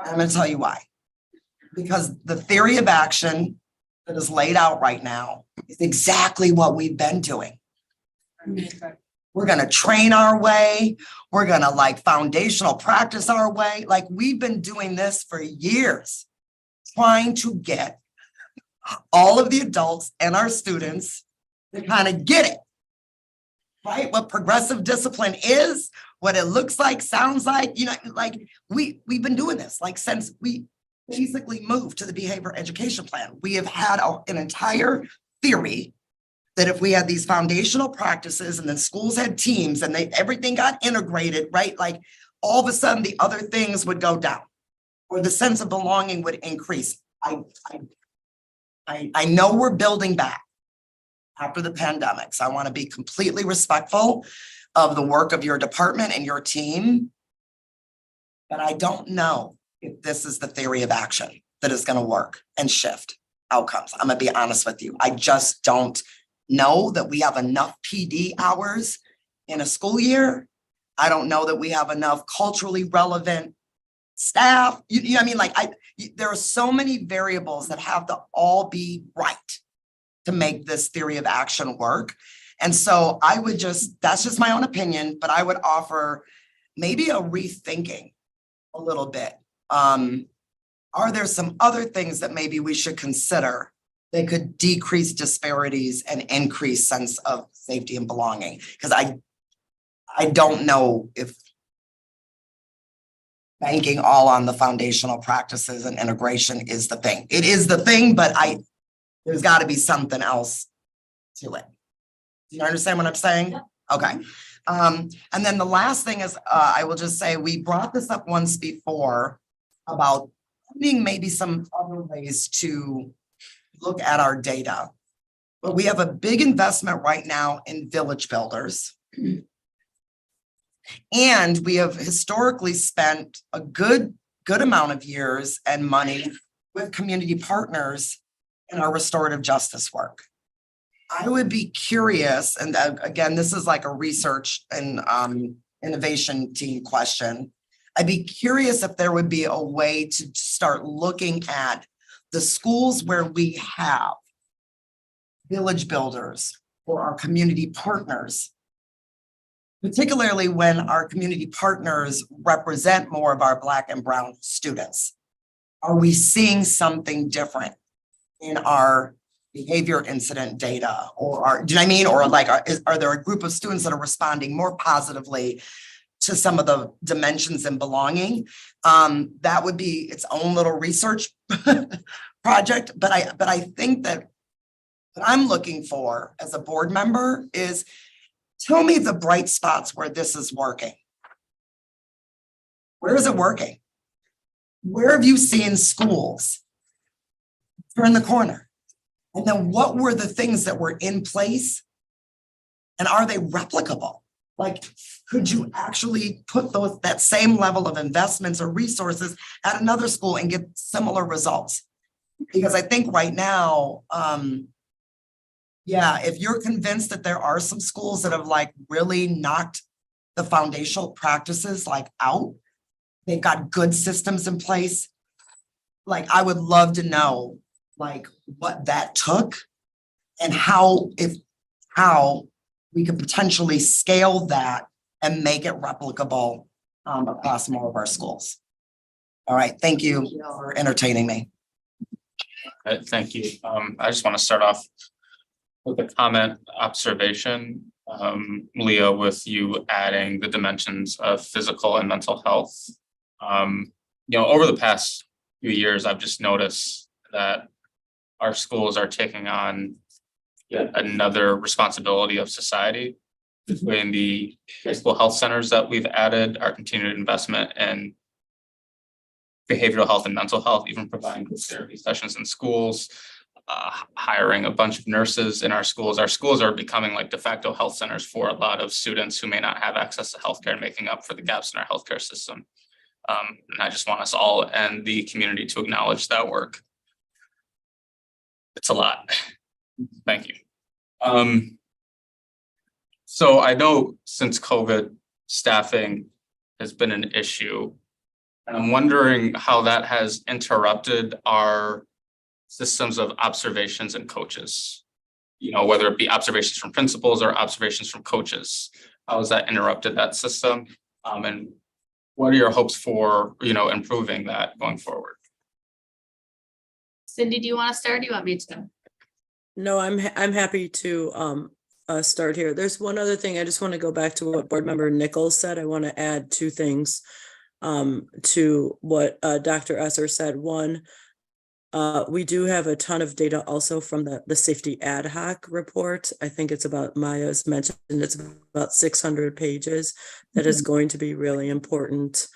I'm going to tell you why. Because the theory of action that is laid out right now is exactly what we've been doing. We're going to train our way. We're going to foundational practice our way. Like we've been doing this for years, trying to get all of the adults and our students to kind of get it, right? What progressive discipline is, what it looks like, sounds like, we've been doing this since we basically moved to the behavior education plan. We have had an entire theory that if we had these foundational practices and then schools had teams and everything got integrated, right? Like all of a sudden the other things would go down or the sense of belonging would increase. I know we're building back after the pandemic, so I want to be completely respectful of the work of your department and your team. But I don't know if this is the theory of action that is going to work and shift outcomes. I'm going to be honest with you. I just don't know that we have enough PD hours in a school year. I don't know that we have enough culturally relevant staff. You know, what I mean, like there are so many variables that have to all be right to make this theory of action work. And so I would that's just my own opinion, but I would offer maybe a rethinking a little bit. Are there some other things that maybe we should consider that could decrease disparities and increase sense of safety and belonging? Because I don't know if banking all on the foundational practices and integration is the thing. It is the thing, but there's got to be something else to it. Do you understand what I'm saying? Yeah. Okay. And then the last thing is, I will just say, we brought this up once before about being maybe some other ways to look at our data. But we have a big investment right now in village builders. And we have historically spent a good amount of years and money with community partners in our restorative justice work. I would be curious, and again, this is like a research and innovation team question. I'd be curious if there would be a way to start looking at the schools where we have village builders or our community partners, particularly when our community partners represent more of our Black and Brown students. Are we seeing something different in our behavior incident data, or do you know what I mean? Or like, are there a group of students that are responding more positively to some of the dimensions in belonging? That would be its own little research project. But I think that what I'm looking for as a board member is, tell me the bright spots where this is working. Where is it working? Where have you seen schools turn the corner? And then what were the things that were in place? And are they replicable? Like, could you actually put that same level of investments or resources at another school and get similar results? Because I think right now, if you're convinced that there are some schools that have like really knocked the foundational practices like out, they've got good systems in place. Like, I would love to know like what that took and how we could potentially scale that and make it replicable across more of our schools. All right, thank you for entertaining me. Thank you. I just want to start off with a comment observation, Leah, with you adding the dimensions of physical and mental health. Over the past few years, I've just noticed that our schools are taking on yet another responsibility of society between the physical health centers that we've added, our continued investment in behavioral health and mental health, even providing group therapy sessions in schools, hiring a bunch of nurses in our schools. Our schools are becoming like de facto health centers for a lot of students who may not have access to healthcare, making up for the gaps in our healthcare system. And I just want us all and the community to acknowledge that work. It's a lot. Thank you. So I know since COVID, staffing has been an issue. And I'm wondering how that has interrupted our systems of observations and coaches. Whether it be observations from principals or observations from coaches. How has that interrupted that system? And what are your hopes for, improving that going forward? Cindy, do you want to start? Or do you want me to? No, I'm happy to start here. There's one other thing. I just want to go back to what Board Member Nichols said. I want to add two things to what Dr. Esser said. One, we do have a ton of data also from the safety ad hoc report. I think it's about, Maya's mentioned, it's about 600 pages that is going to be really important.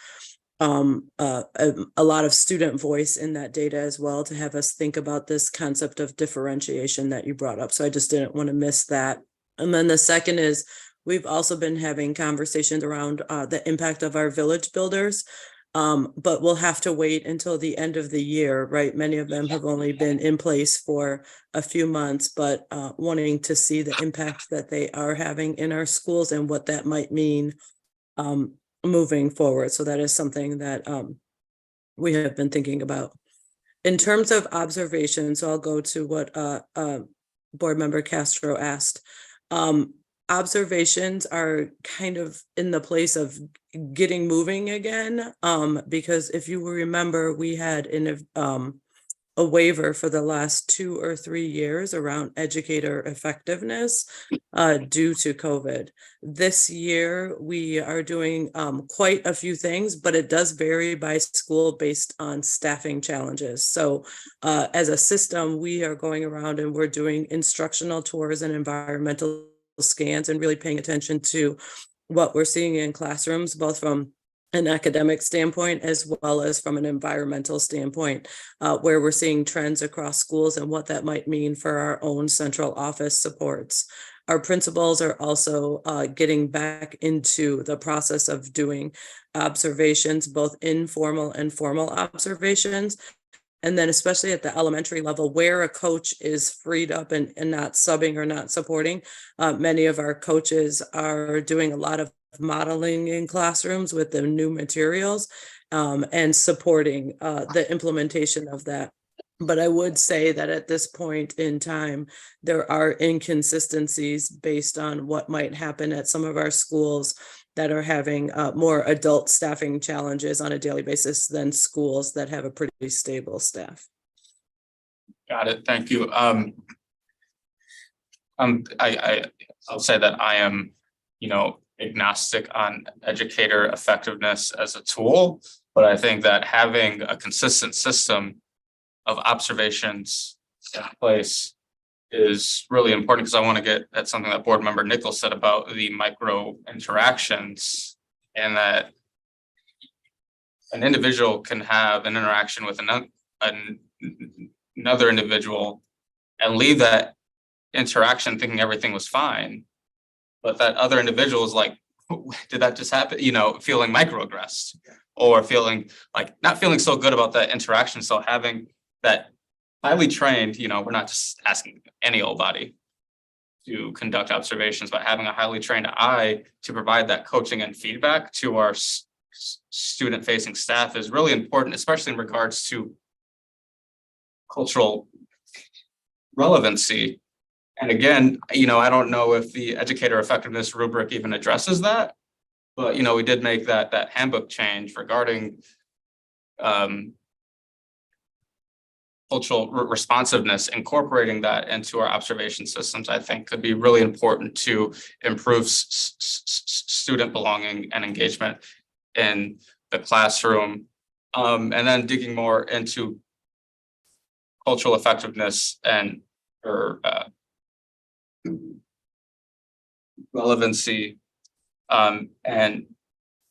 A lot of student voice in that data as well, to have us think about this concept of differentiation that you brought up. So I just didn't want to miss that. And then the second is, we've also been having conversations around the impact of our village builders, but we'll have to wait until the end of the year, right? Many of them have only been in place for a few months, but wanting to see the impact that they are having in our schools and what that might mean moving forward. So that is something that we have been thinking about. In terms of observations, so I'll go to what Board Member Castro asked. Observations are kind of in the place of getting moving again, because if you will remember, we had a waiver for the last 2 or 3 years around educator effectiveness due to COVID. This year, we are doing quite a few things, but it does vary by school based on staffing challenges. So as a system, we are going around and we're doing instructional tours and environmental scans and really paying attention to what we're seeing in classrooms, both from an academic standpoint as well as from an environmental standpoint, where we're seeing trends across schools and what that might mean for our own central office supports. Our principals are also getting back into the process of doing observations, both informal and formal observations. And then especially at the elementary level where a coach is freed up and not subbing or not supporting, many of our coaches are doing a lot of modeling in classrooms with the new materials and supporting the implementation of that. But I would say that at this point in time, there are inconsistencies based on what might happen at some of our schools that are having more adult staffing challenges on a daily basis than schools that have a pretty stable staff. Got it. Thank you. I'll say that I am, agnostic on educator effectiveness as a tool, but I think that having a consistent system of observations in place is really important, because I want to get at something that Board Member Nichols said about the micro interactions, and that an individual can have an interaction with another individual and leave that interaction thinking everything was fine, but that other individual is like, did that just happen? Feeling microaggressed or feeling like not feeling so good about that interaction. So having that highly trained, we're not just asking any old body to conduct observations, but having a highly trained eye to provide that coaching and feedback to our student-facing staff is really important, especially in regards to cultural relevancy. And again, I don't know if the educator effectiveness rubric even addresses that, but we did make that handbook change regarding cultural responsiveness. Incorporating that into our observation systems, I think, could be really important to improve student belonging and engagement in the classroom. And then digging more into cultural effectiveness and relevancy and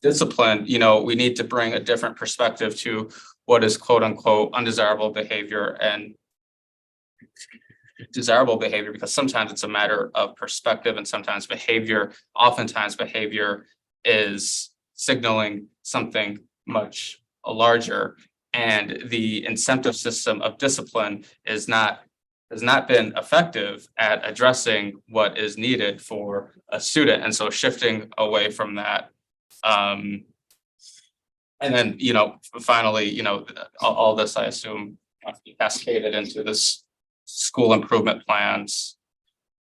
discipline, we need to bring a different perspective to what is quote unquote undesirable behavior and desirable behavior, because sometimes it's a matter of perspective and oftentimes behavior is signaling something much larger, and the incentive system of discipline has not been effective at addressing what is needed for a student. And so shifting away from that. And then, finally, all this, I assume, must be cascaded into this school improvement plans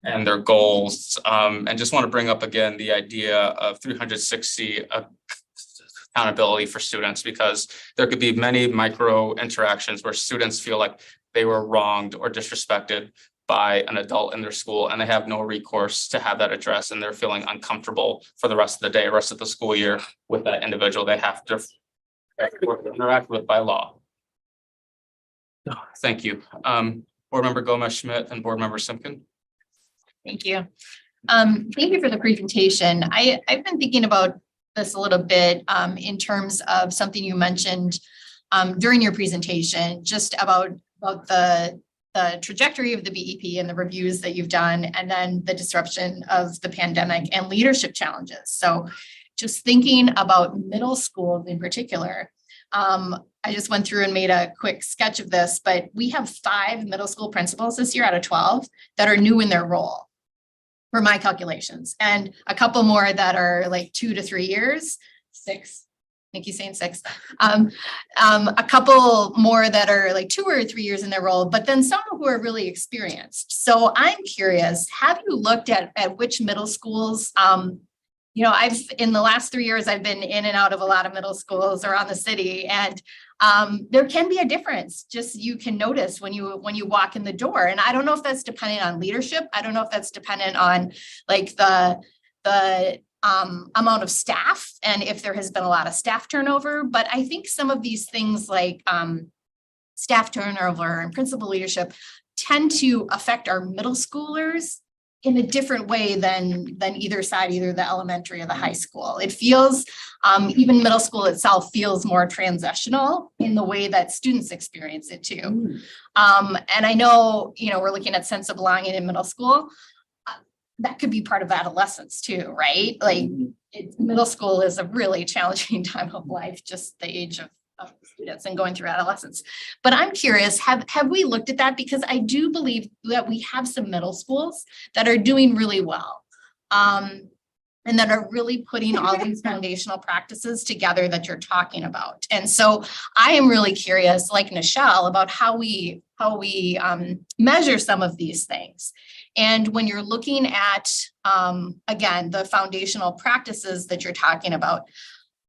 and their goals. And just want to bring up again the idea of 360 accountability for students, because there could be many micro interactions where students feel like they were wronged or disrespected by an adult in their school, and they have no recourse to have that addressed, and they're feeling uncomfortable for the rest of the day, rest of the school year with that individual they have to interact with by law. Thank you. Board Member Gomez Schmidt and Board Member Simkin. Thank you. Thank you for the presentation. I've been thinking about this a little bit in terms of something you mentioned during your presentation, just about the trajectory of the BEP and the reviews that you've done, and then the disruption of the pandemic and leadership challenges. So just thinking about middle school in particular, I just went through and made a quick sketch of this, but we have 5 middle school principals this year out of 12 that are new in their role. for my calculations, and a couple more that are like 2 to 3 years, 6. Nikki's saying 6. A couple more that are like 2 or 3 years in their role, but then some who are really experienced. So I'm curious, have you looked at which middle schools, you know, in the last 3 years, I've been in and out of a lot of middle schools around the city, and there can be a difference. Just you can notice when you walk in the door. And I don't know if that's dependent on leadership. I don't know if that's dependent on like the amount of staff and if there has been a lot of staff turnover. But I think some of these things like staff turnover and principal leadership tend to affect our middle schoolers in a different way than either side, either the elementary or the high school. It feels, even middle school itself feels more transitional in the way that students experience it too. And I know, you know, we're looking at sense of belonging in middle school. That could be part of adolescence too, right? Like middle school is a really challenging time of life, just the age of students and going through adolescence. But I'm curious, have we looked at that? Because I do believe that we have some middle schools that are doing really well. And that are really putting all these foundational practices together that you're talking about. And so I am really curious, like Nichelle, about how we measure some of these things. And when you're looking at, again, the foundational practices that you're talking about,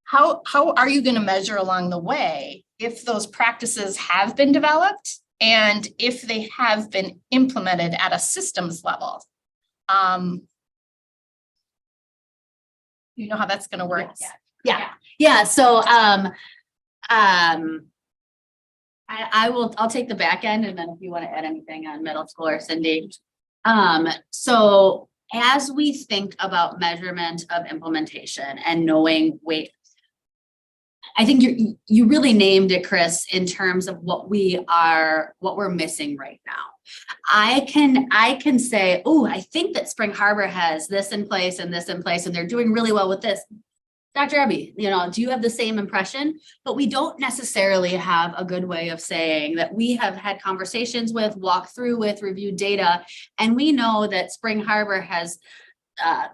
how are you going to measure along the way if those practices have been developed and if they have been implemented at a systems level? You know how that's going to work? Yeah. So, I'll take the back end, and then if you want to add anything on middle school or Cindy. So as we think about measurement of implementation and knowing I think you really named it, Chris, in terms of what we're missing right now. I can say, oh, I think that Spring Harbor has this in place and this in place, and they're doing really well with this. Dr. Ebby, you know, do you have the same impression? But we don't necessarily have a good way of saying that we have had conversations with, walked through with, reviewed data, and we know that Spring Harbor has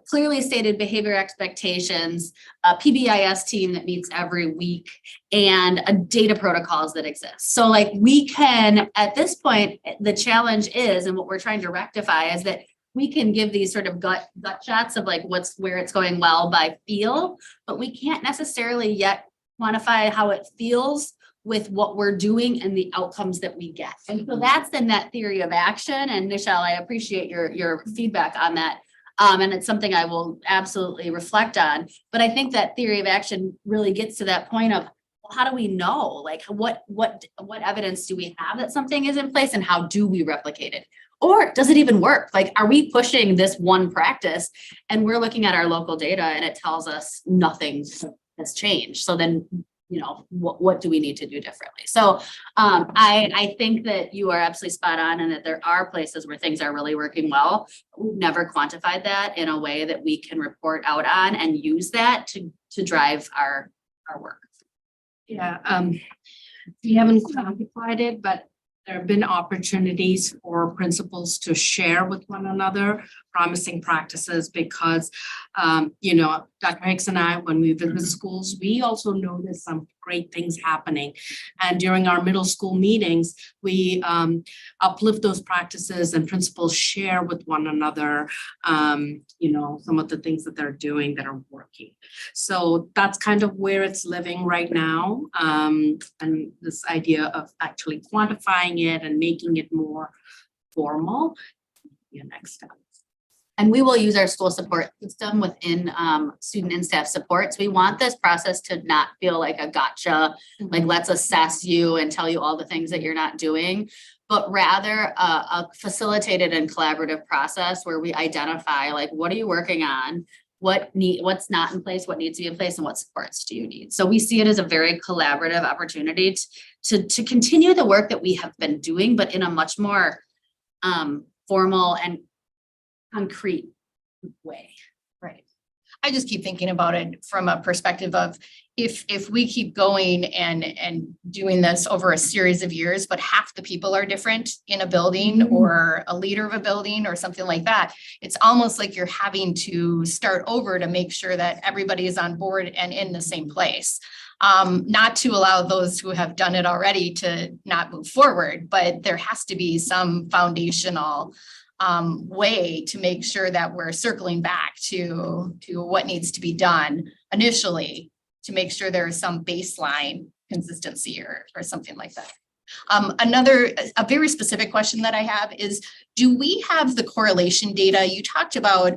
clearly stated behavior expectations, a PBIS team that meets every week, and data protocols that exist. So like we can, at this point, the challenge is, and what we're trying to rectify is that we can give these sort of gut shots of like where it's going well by feel, but we can't necessarily yet quantify how it feels with what we're doing and the outcomes that we get. And so that's the net theory of action. And Nichelle, I appreciate your feedback on that. And it's something I will absolutely reflect on. But I think that theory of action really gets to that point of, well, how do we know? Like what evidence do we have that something is in place, and how do we replicate it? Or does it even work? Like, are we pushing this one practice and we're looking at our local data and it tells us nothing has changed? So then, you know, what do we need to do differently? So I think that you are absolutely spot on, and that there are places where things are really working well. We've never quantified that in a way that we can report out on and use that to drive our work. Yeah, we haven't quantified it, but there have been opportunities for principals to share with one another promising practices, because, you know, Dr. Hicks and I, when we visit schools, we also notice some great things happening. And during our middle school meetings, we uplift those practices, and principals share with one another, you know, some of the things that they're doing that are working. So that's kind of where it's living right now. And this idea of actually quantifying it and making it more formal, be a next step. And we will use our school support system within student and staff supports. We want this process to not feel like a gotcha, like let's assess you and tell you all the things that you're not doing, but rather a facilitated and collaborative process where we identify like, what are you working on? What's not in place, what needs to be in place, and what supports do you need? So we see it as a very collaborative opportunity to continue the work that we have been doing, but in a much more formal and concrete way. Right. I just keep thinking about it from a perspective of if we keep going and doing this over a series of years, but half the people are different in a building or a leader of a building or something like that, it's almost like you're having to start over to make sure that everybody is on board and in the same place. Not to allow those who have done it already to not move forward, but there has to be some foundational way to make sure that we're circling back to what needs to be done initially to make sure there is some baseline consistency or something like that. A very specific question that I have is, do we have the correlation data? You talked about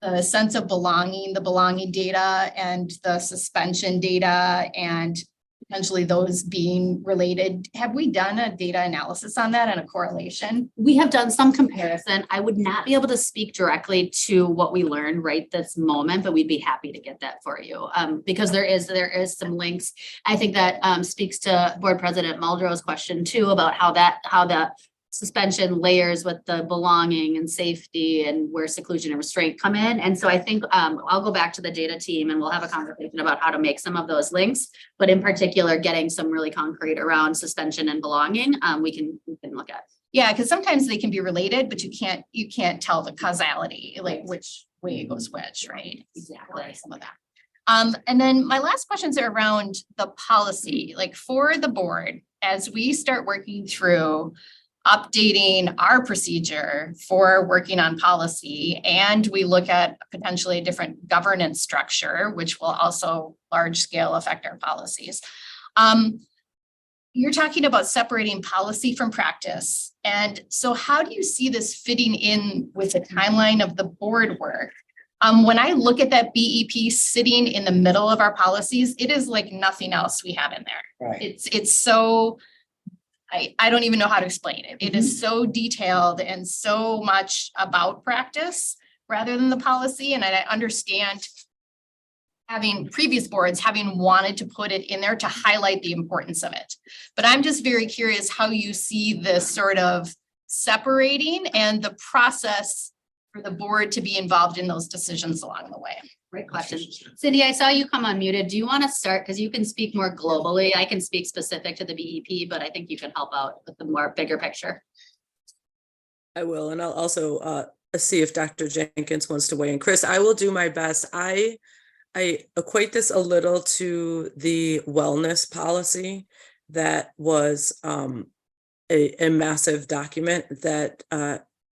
the sense of belonging, the belonging data and the suspension data and potentially those being related. Have we done a data analysis on that and a correlation? We have done some comparison. I would not be able to speak directly to what we learned right this moment, but we'd be happy to get that for you. Because there is some links. I think that speaks to Board President Muldrow's question too about how the suspension layers with the belonging and safety and where seclusion and restraint come in. And so I think I'll go back to the data team and we'll have a conversation about how to make some of those links, but in particular, getting some really concrete around suspension and belonging, we can look at. Yeah, because sometimes they can be related, but you can't tell the causality, like which way it goes which, right? Exactly. Some of that. And then my last questions are around the policy, like for the board, as we start working through updating our procedure for working on policy, and we look at potentially a different governance structure, which will also large scale affect our policies. You're talking about separating policy from practice. And so how do you see this fitting in with the timeline of the board work? When I look at that BEP sitting in the middle of our policies, it is like nothing else we have in there. Right. It's so, I don't even know how to explain it. It is so detailed and so much about practice rather than the policy. And I understand having previous boards having wanted to put it in there to highlight the importance of it. But I'm just very curious how you see this sort of separating and the process for the board to be involved in those decisions along the way. Great question. Cindy, I saw you come unmuted. Do you want to start? Because you can speak more globally. I can speak specific to the BEP, but I think you can help out with the more bigger picture. I will, and I'll also see if Dr. Jenkins wants to weigh in. Chris, I will do my best. I equate this a little to the wellness policy that was a massive document that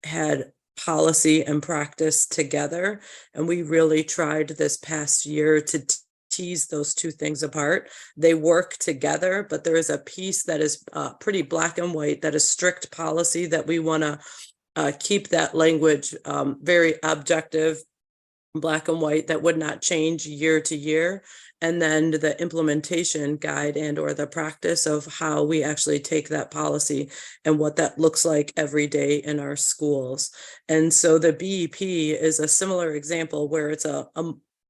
had policy and practice together. And we really tried this past year to tease those two things apart. They work together, but there is a piece that is pretty black and white, that is strict policy that we want to keep that language very objective, black and white, that would not change year to year. And then the implementation guide and or the practice of how we actually take that policy and what that looks like every day in our schools. And so the BEP is a similar example where it's a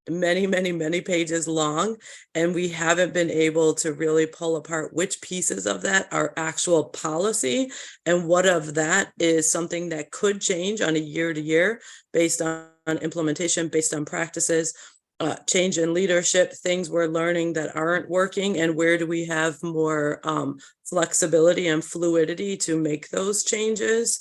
many pages long, and we haven't been able to really pull apart which pieces of that are actual policy and what of that is something that could change on a year to year based on implementation, based on practices, change in leadership, things we're learning that aren't working, and where do we have more flexibility and fluidity to make those changes,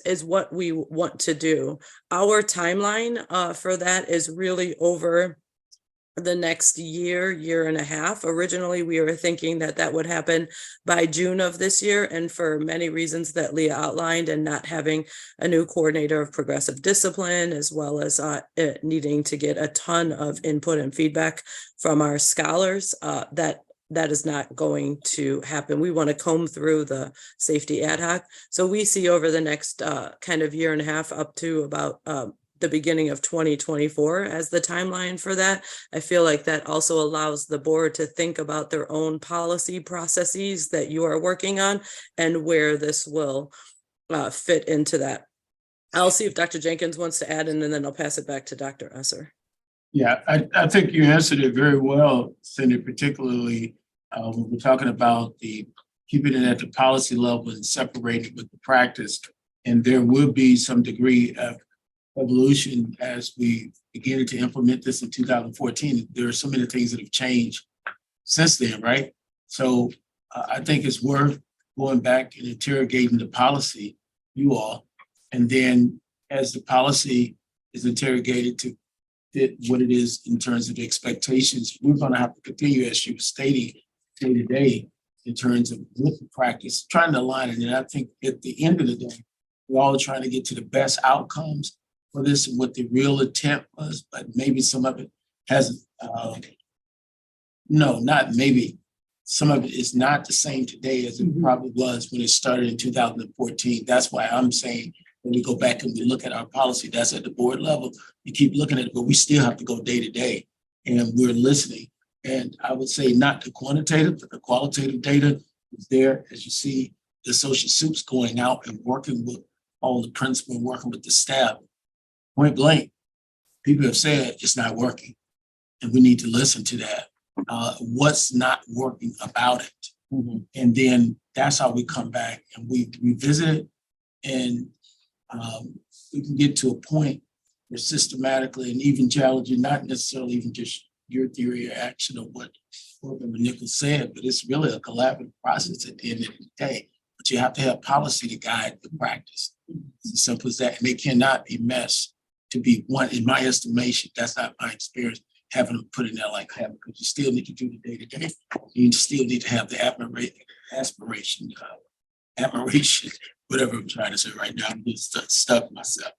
is what we want to do. Our timeline for that is really over the next year and a half. Originally, we were thinking that that would happen by June of this year. And for many reasons that Leah outlined, and not having a new coordinator of progressive discipline, as well as needing to get a ton of input and feedback from our scholars, that is not going to happen. We want to comb through the safety ad hoc. So we see over the next kind of year and a half up to about the beginning of 2024 as the timeline for that. I feel like that also allows the board to think about their own policy processes that you are working on and where this will fit into that. I'll see if Dr. Jenkins wants to add, and then I'll pass it back to Dr. Usser. Yeah, I think you answered it very well, Cindy, particularly when we're talking about the keeping it at the policy level and separated with the practice. And there will be some degree of evolution as we began to implement this in 2014. There are so many things that have changed since then, right? So I think it's worth going back and interrogating the policy, you all, and then as the policy is interrogated to fit what it is in terms of the expectations, we're gonna have to continue, as you were stating, day to day in terms of with the practice, trying to align it. And I think at the end of the day, we're all trying to get to the best outcomes for this and what the real intent was, but maybe some of it hasn't, no, not maybe. Some of it is not the same today as it probably was when it started in 2014. That's why I'm saying when we go back and we look at our policy, that's at the board level. You keep looking at it, but we still have to go day to day and we're listening. And I would say not the quantitative, but the qualitative data is there. As you see, the social soups going out and working with all the principals, working with the staff. Point blank, people have said it's not working and we need to listen to that. What's not working about it. And then that's how we come back and we revisit it and we can get to a point where systematically and even challenging, not necessarily even just your theory or action of what Nichols said, but it's really a collaborative process at the end of the day. But you have to have policy to guide the practice. It's as simple as that. And it cannot be meshed to be one, in my estimation, that's not my experience, having them put in there like that, because you still need to do the day to day. You still need to have the admiration, whatever I'm trying to say right now. I'm just stuck myself.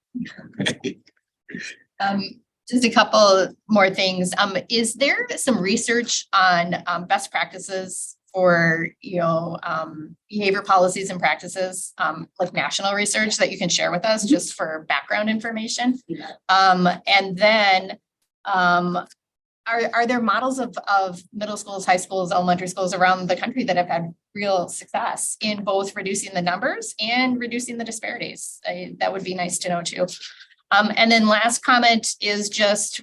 Just a couple more things. Is there some research on best practices for, behavior policies and practices, like national research that you can share with us just for background information? And then are there models of middle schools, high schools, elementary schools around the country that have had real success in both reducing the numbers and reducing the disparities? That would be nice to know too. And then last comment is just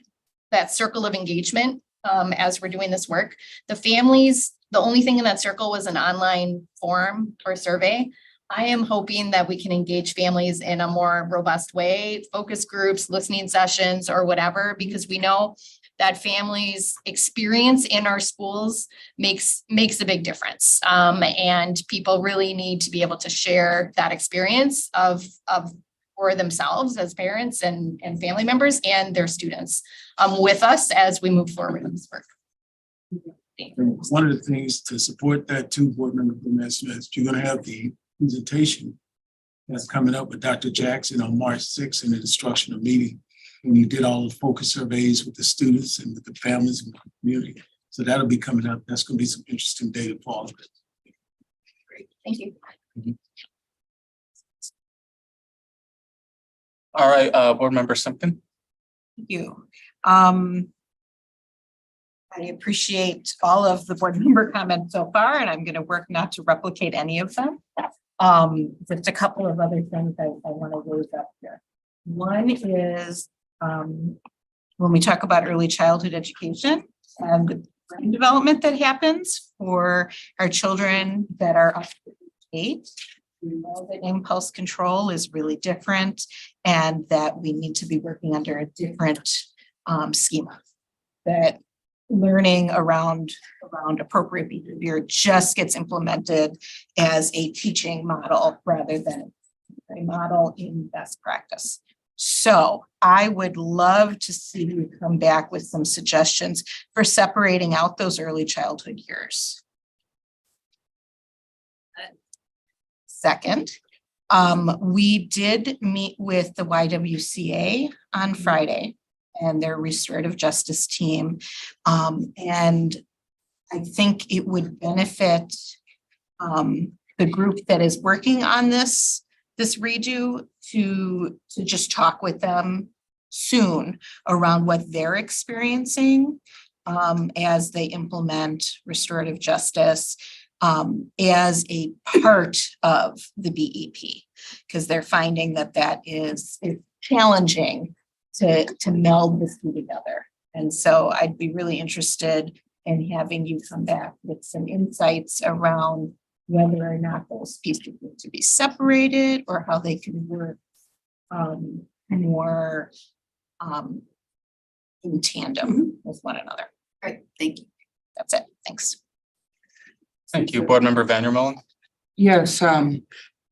that circle of engagement as we're doing this work. The families, the only thing in that circle was an online form or survey. I am hoping that we can engage families in a more robust way, focus groups, listening sessions, or whatever, because we know that families' experience in our schools makes a big difference. And people really need to be able to share that experience for themselves as parents and family members and their students with us as we move forward in this work. One of the things to support that too, board member Smith, you're gonna have the presentation that's coming up with Dr. Jackson on March 6th in the instructional meeting, when you did all the focus surveys with the students and with the families and the community. So that'll be coming up. That's gonna be some interesting data for all of it. Great, thank you. All right, board member Simpkin. Thank you. I appreciate all of the board member comments so far, and I'm going to work not to replicate any of them. Just a couple of other things I want to raise up here. One is when we talk about early childhood education and the brain development that happens for our children that are up to 8. We know that impulse control is really different and that we need to be working under a different schema. That learning around appropriate behavior just gets implemented as a teaching model rather than a model in best practice. So I would love to see you come back with some suggestions for separating out those early childhood years. Second, we did meet with the YWCA on Friday and their restorative justice team. And I think it would benefit the group that is working on this redo to just talk with them soon around what they're experiencing as they implement restorative justice as a part of the BEP, because they're finding that is challenging to meld this two together. And so I'd be really interested in having you come back with some insights around whether or not those pieces need to be separated or how they can work more in tandem with one another. Great, thank you. That's it. Thanks. Thank you, Board Member Vandermolen. Yes,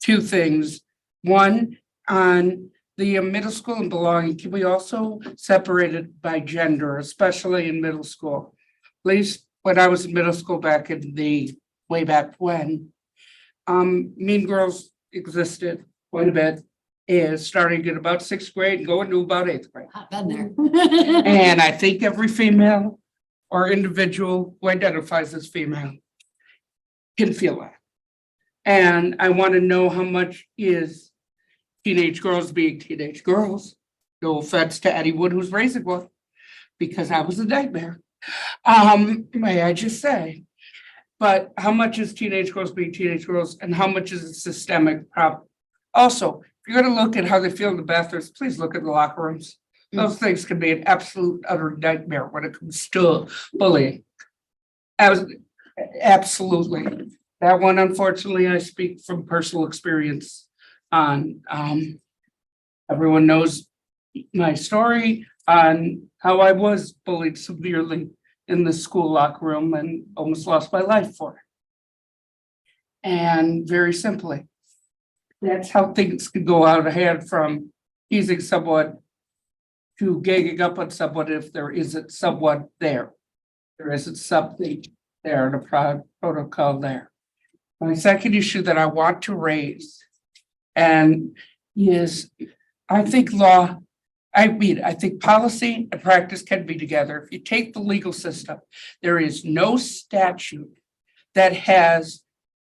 two things. One, on the middle school and belonging, can we also separate it by gender, especially in middle school? At least when I was in middle school back in the, way back when, Mean Girls existed quite a bit, is starting in about 6th grade and going to about 8th grade. I've been there. And I think every female or individual who identifies as female can feel that. And I want to know how much is teenage girls being teenage girls. No offense to anyone who's raising one, because I was a nightmare. May I just say, but how much is teenage girls being teenage girls and how much is a systemic problem? Also, if you're gonna look at how they feel in the bathrooms, please look at the locker rooms. Those things can be an absolute utter nightmare when it comes to bullying. Absolutely. That one, unfortunately, I speak from personal experience on. Everyone knows my story on how I was bullied severely in the school locker room and almost lost my life for it. And very simply, that's how things can go out of hand, from teasing someone to ganging up on someone if there isn't someone there. There isn't something there, in a protocol there. My second issue that I want to raise and is, I think I think policy and practice can be together. If you take the legal system, there is no statute that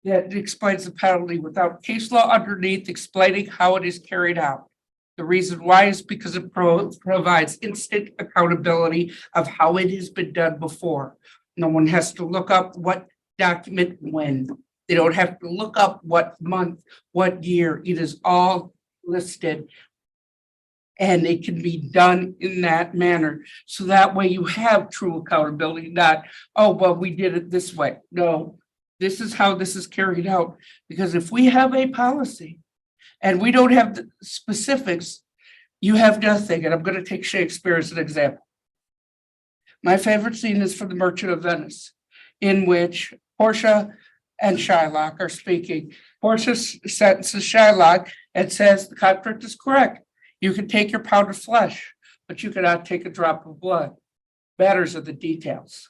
explains the penalty without case law underneath explaining how it is carried out. The reason why is because it provides instant accountability of how it has been done before. No one has to look up what document when. They don't have to look up what month, what year. It is all listed. And it can be done in that manner. So that way you have true accountability, not, oh, well, we did it this way. No, this is how this is carried out. Because if we have a policy and we don't have the specifics, you have nothing. And I'm going to take Shakespeare as an example. My favorite scene is from The Merchant of Venice, in which Portia and Shylock are speaking. Portia sentences Shylock and says the contract is correct. You can take your pound of flesh, but you cannot take a drop of blood. Matters are the details.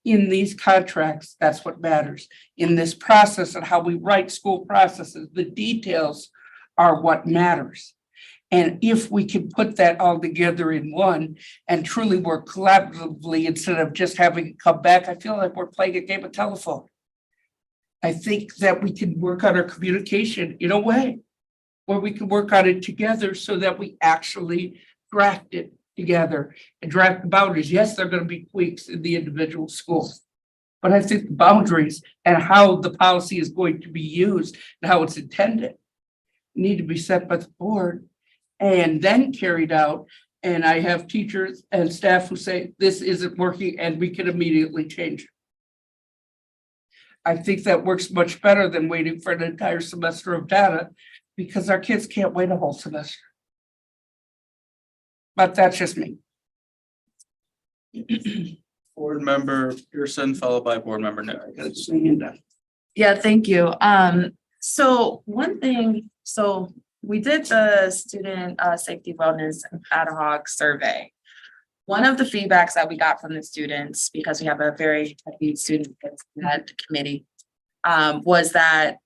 In these contracts, that's what matters. In this process and how we write school processes, the details are what matters. And if we can put that all together in one and truly work collaboratively instead of just having it come back, I feel like we're playing a game of telephone. I think that we can work on our communication in a way where we can work on it together so that we actually draft it together and draft the boundaries. Yes, there are going to be tweaks in the individual schools, but I think the boundaries and how the policy is going to be used and how it's intended need to be set by the board and then carried out. And I have teachers and staff who say this isn't working and we can immediately change it. I think that works much better than waiting for an entire semester of data, because our kids can't wait a whole semester. But that's just me. Board Member Pearson, followed by Board Member Nick. Yeah, thank you. So one thing, so we did the student safety wellness ad hoc survey. One of the feedbacks that we got from the students, because we have a very heavy student led committee, was that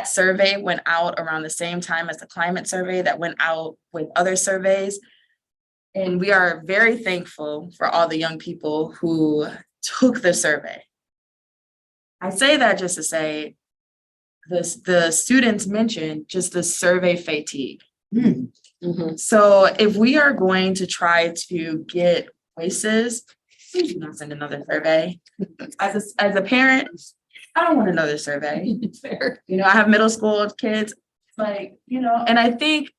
survey went out around the same time as the climate survey that went out with other surveys. And we are very thankful for all the young people who took the survey. I say that just to say the students mentioned just the survey fatigue. So if we are going to try to get voices, please do not send another survey. As a parent, I don't want another survey. Fair. You know, I have middle school kids, and I think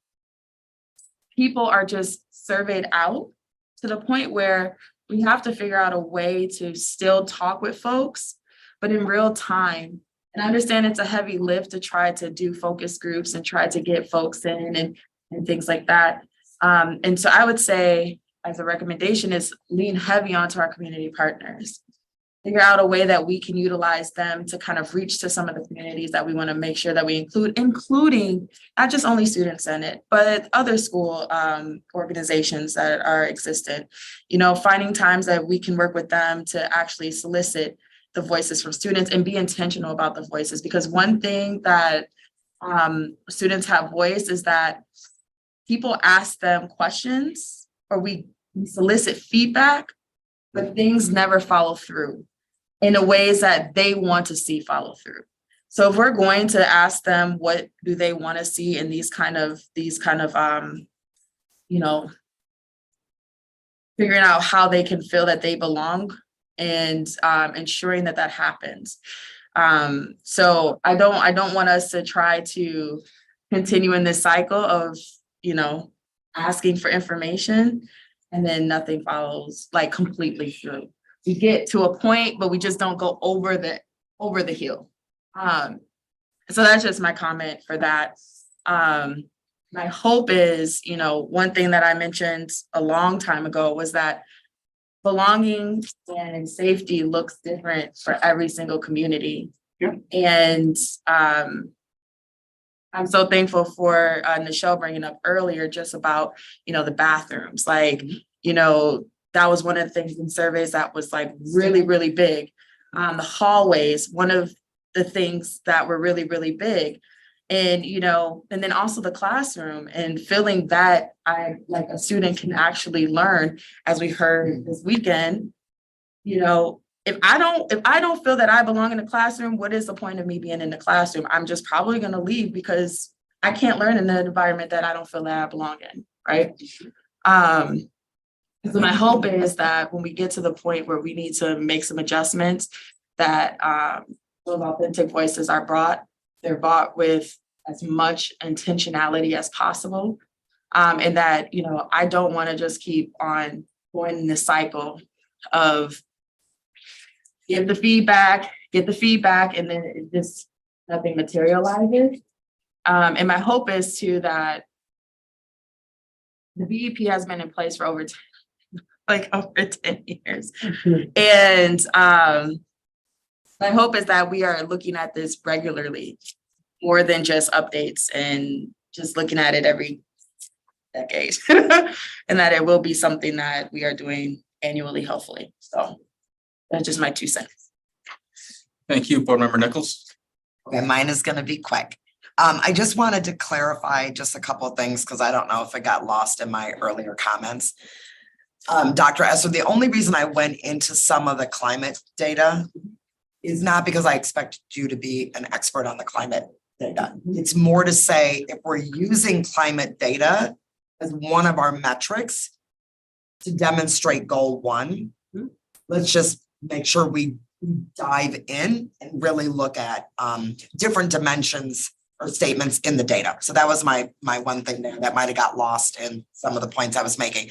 people are just surveyed out to the point where we have to figure out a way to still talk with folks, but in real time. And I understand it's a heavy lift to try to do focus groups and try to get folks in and things like that. And so I would say, as a recommendation, is lean heavy onto our community partners. Figure out a way that we can utilize them to kind of reach to some of the communities that we want to make sure that we include, including not just only students in it, but other school organizations that are existent. You know, finding times that we can work with them to actually solicit the voices from students and be intentional about the voices. Because one thing that students have voiced is that people ask them questions or we solicit feedback, but things never follow through in the ways that they want to see follow through. So if we're going to ask them, what do they want to see in these kind of, you know, figuring out how they can feel that they belong and ensuring that that happens. So I don't want us to try to continue in this cycle of, you know, asking for information and then nothing follows like completely through. We get to a point, but we just don't go over the hill. So that's just my comment for that. My hope is, you know, one thing that I mentioned a long time ago was that belonging and safety looks different for every single community. Yeah. And I'm so thankful for Nichelle bringing up earlier just about, you know, the bathrooms. Like, you know, that was one of the things in surveys that was like really, really big. The hallways, one of the things that were really, really big. And, you know, and then also the classroom and feeling that like a student can actually learn, as we heard this weekend, you know, if I don't feel that I belong in the classroom, what is the point of me being in the classroom? I'm just probably going to leave because I can't learn in an environment that I don't feel that I belong in, right? So my hope is that when we get to the point where we need to make some adjustments, that those authentic voices are brought. They're bought with as much intentionality as possible. And that, you know, I don't want to just keep on going in this cycle of get the feedback, and then it just nothing materializes. And my hope is too that the BEP has been in place for over 10 years. And my hope is that we are looking at this regularly, more than just updates and just looking at it every decade. And that it will be something that we are doing annually, hopefully. So that's just my 2 cents. Thank you, Board Member Nichols. Okay, mine is gonna be quick. I just wanted to clarify just a couple of things because I don't know if it got lost in my earlier comments. Dr. Esser, the only reason I went into some of the climate data is not because I expected you to be an expert on the climate data. It's more to say if we're using climate data as one of our metrics to demonstrate goal 1, let's just make sure we dive in and really look at different dimensions or statements in the data. So that was my one thing there that might have got lost in some of the points I was making.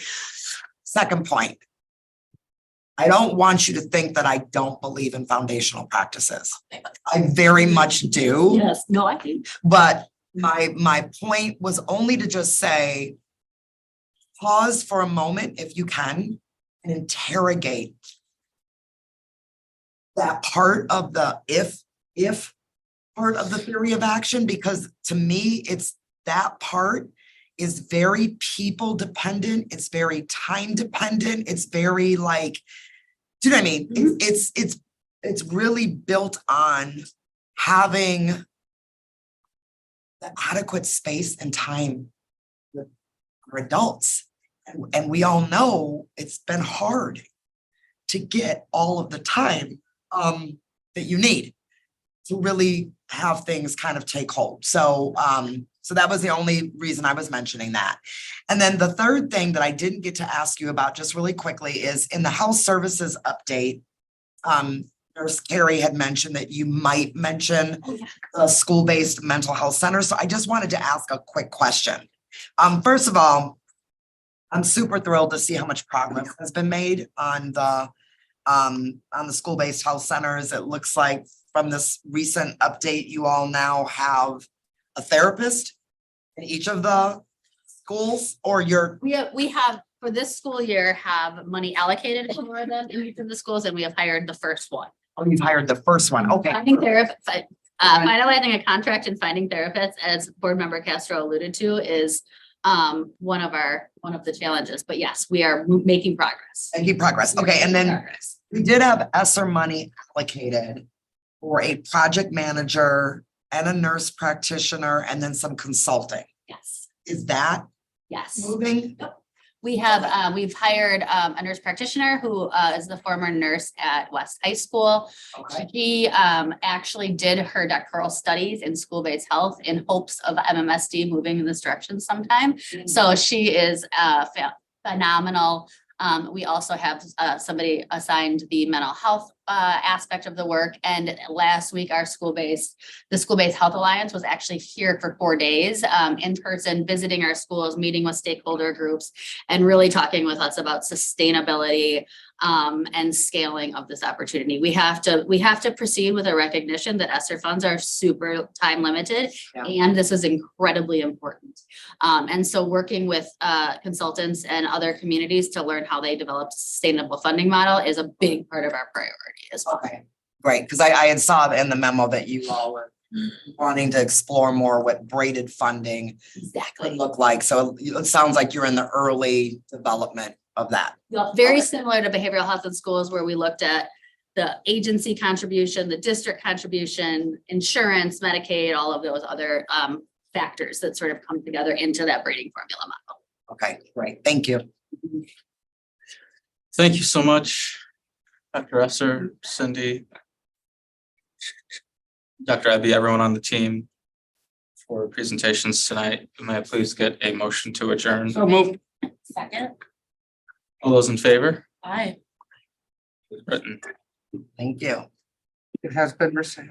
Second point, I don't want you to think that I don't believe in foundational practices. I very much do. Yes, no, I do. But my point was only to just say, pause for a moment if you can and interrogate that part of the if part of the theory of action, because to me, it's that part is very people dependent. It's very time dependent. It's very like, do you know what I mean? It's really built on having the adequate space and time for adults. And we all know it's been hard to get all of the time that you need to really have things kind of take hold. So so that was the only reason I was mentioning that. And then the third thing that I didn't get to ask you about just really quickly is in the health services update, Nurse Carrie had mentioned that you might mention the school-based mental health center. So I just wanted to ask a quick question. First of all, I'm super thrilled to see how much progress has been made on the school-based health centers. It looks like from this recent update, you all now have a therapist in each of the schools or your, We have, for this school year, have money allocated for them in each of the schools, and we have hired the first one. oh, you've hired the first one, okay. Finding therapists, finalizing a contract and finding therapists, as board member Castro alluded to, is one of the challenges. But yes, we are making progress. Making progress, okay, and then Progress. we did have ESSER money allocated for a project manager and a nurse practitioner and then some consulting. Yes, Is that yes. moving? We have, we've hired a nurse practitioner who is the former nurse at West High School. Okay. She actually did her doctoral studies in school-based health in hopes of MMSD moving in this direction sometime. So she is phenomenal. We also have somebody assigned the mental health aspect of the work. And last week, the School-Based Health Alliance was actually here for 4 days in person, visiting our schools, meeting with stakeholder groups, and really talking with us about sustainability and scaling of this opportunity. We have to proceed with a recognition that ESSER funds are super time limited, and this is incredibly important. And so working with consultants and other communities to learn how they develop sustainable funding model is a big part of our priority as well. Okay, great, because I had saw in the memo that you all were wanting to explore more what braided funding would Exactly. look like. So it sounds like you're in the early development of that. Very similar to behavioral health in schools, where we looked at the agency contribution, the district contribution, insurance, Medicaid, all of those other factors that sort of come together into that braiding formula model. Okay, great, thank you. Thank you so much, Dr. Esser, Cindy, Dr. Abby, everyone on the team for presentations tonight. May I please get a motion to adjourn? So moved. Second. All those in favor? Aye. Written. Thank you. It has been received.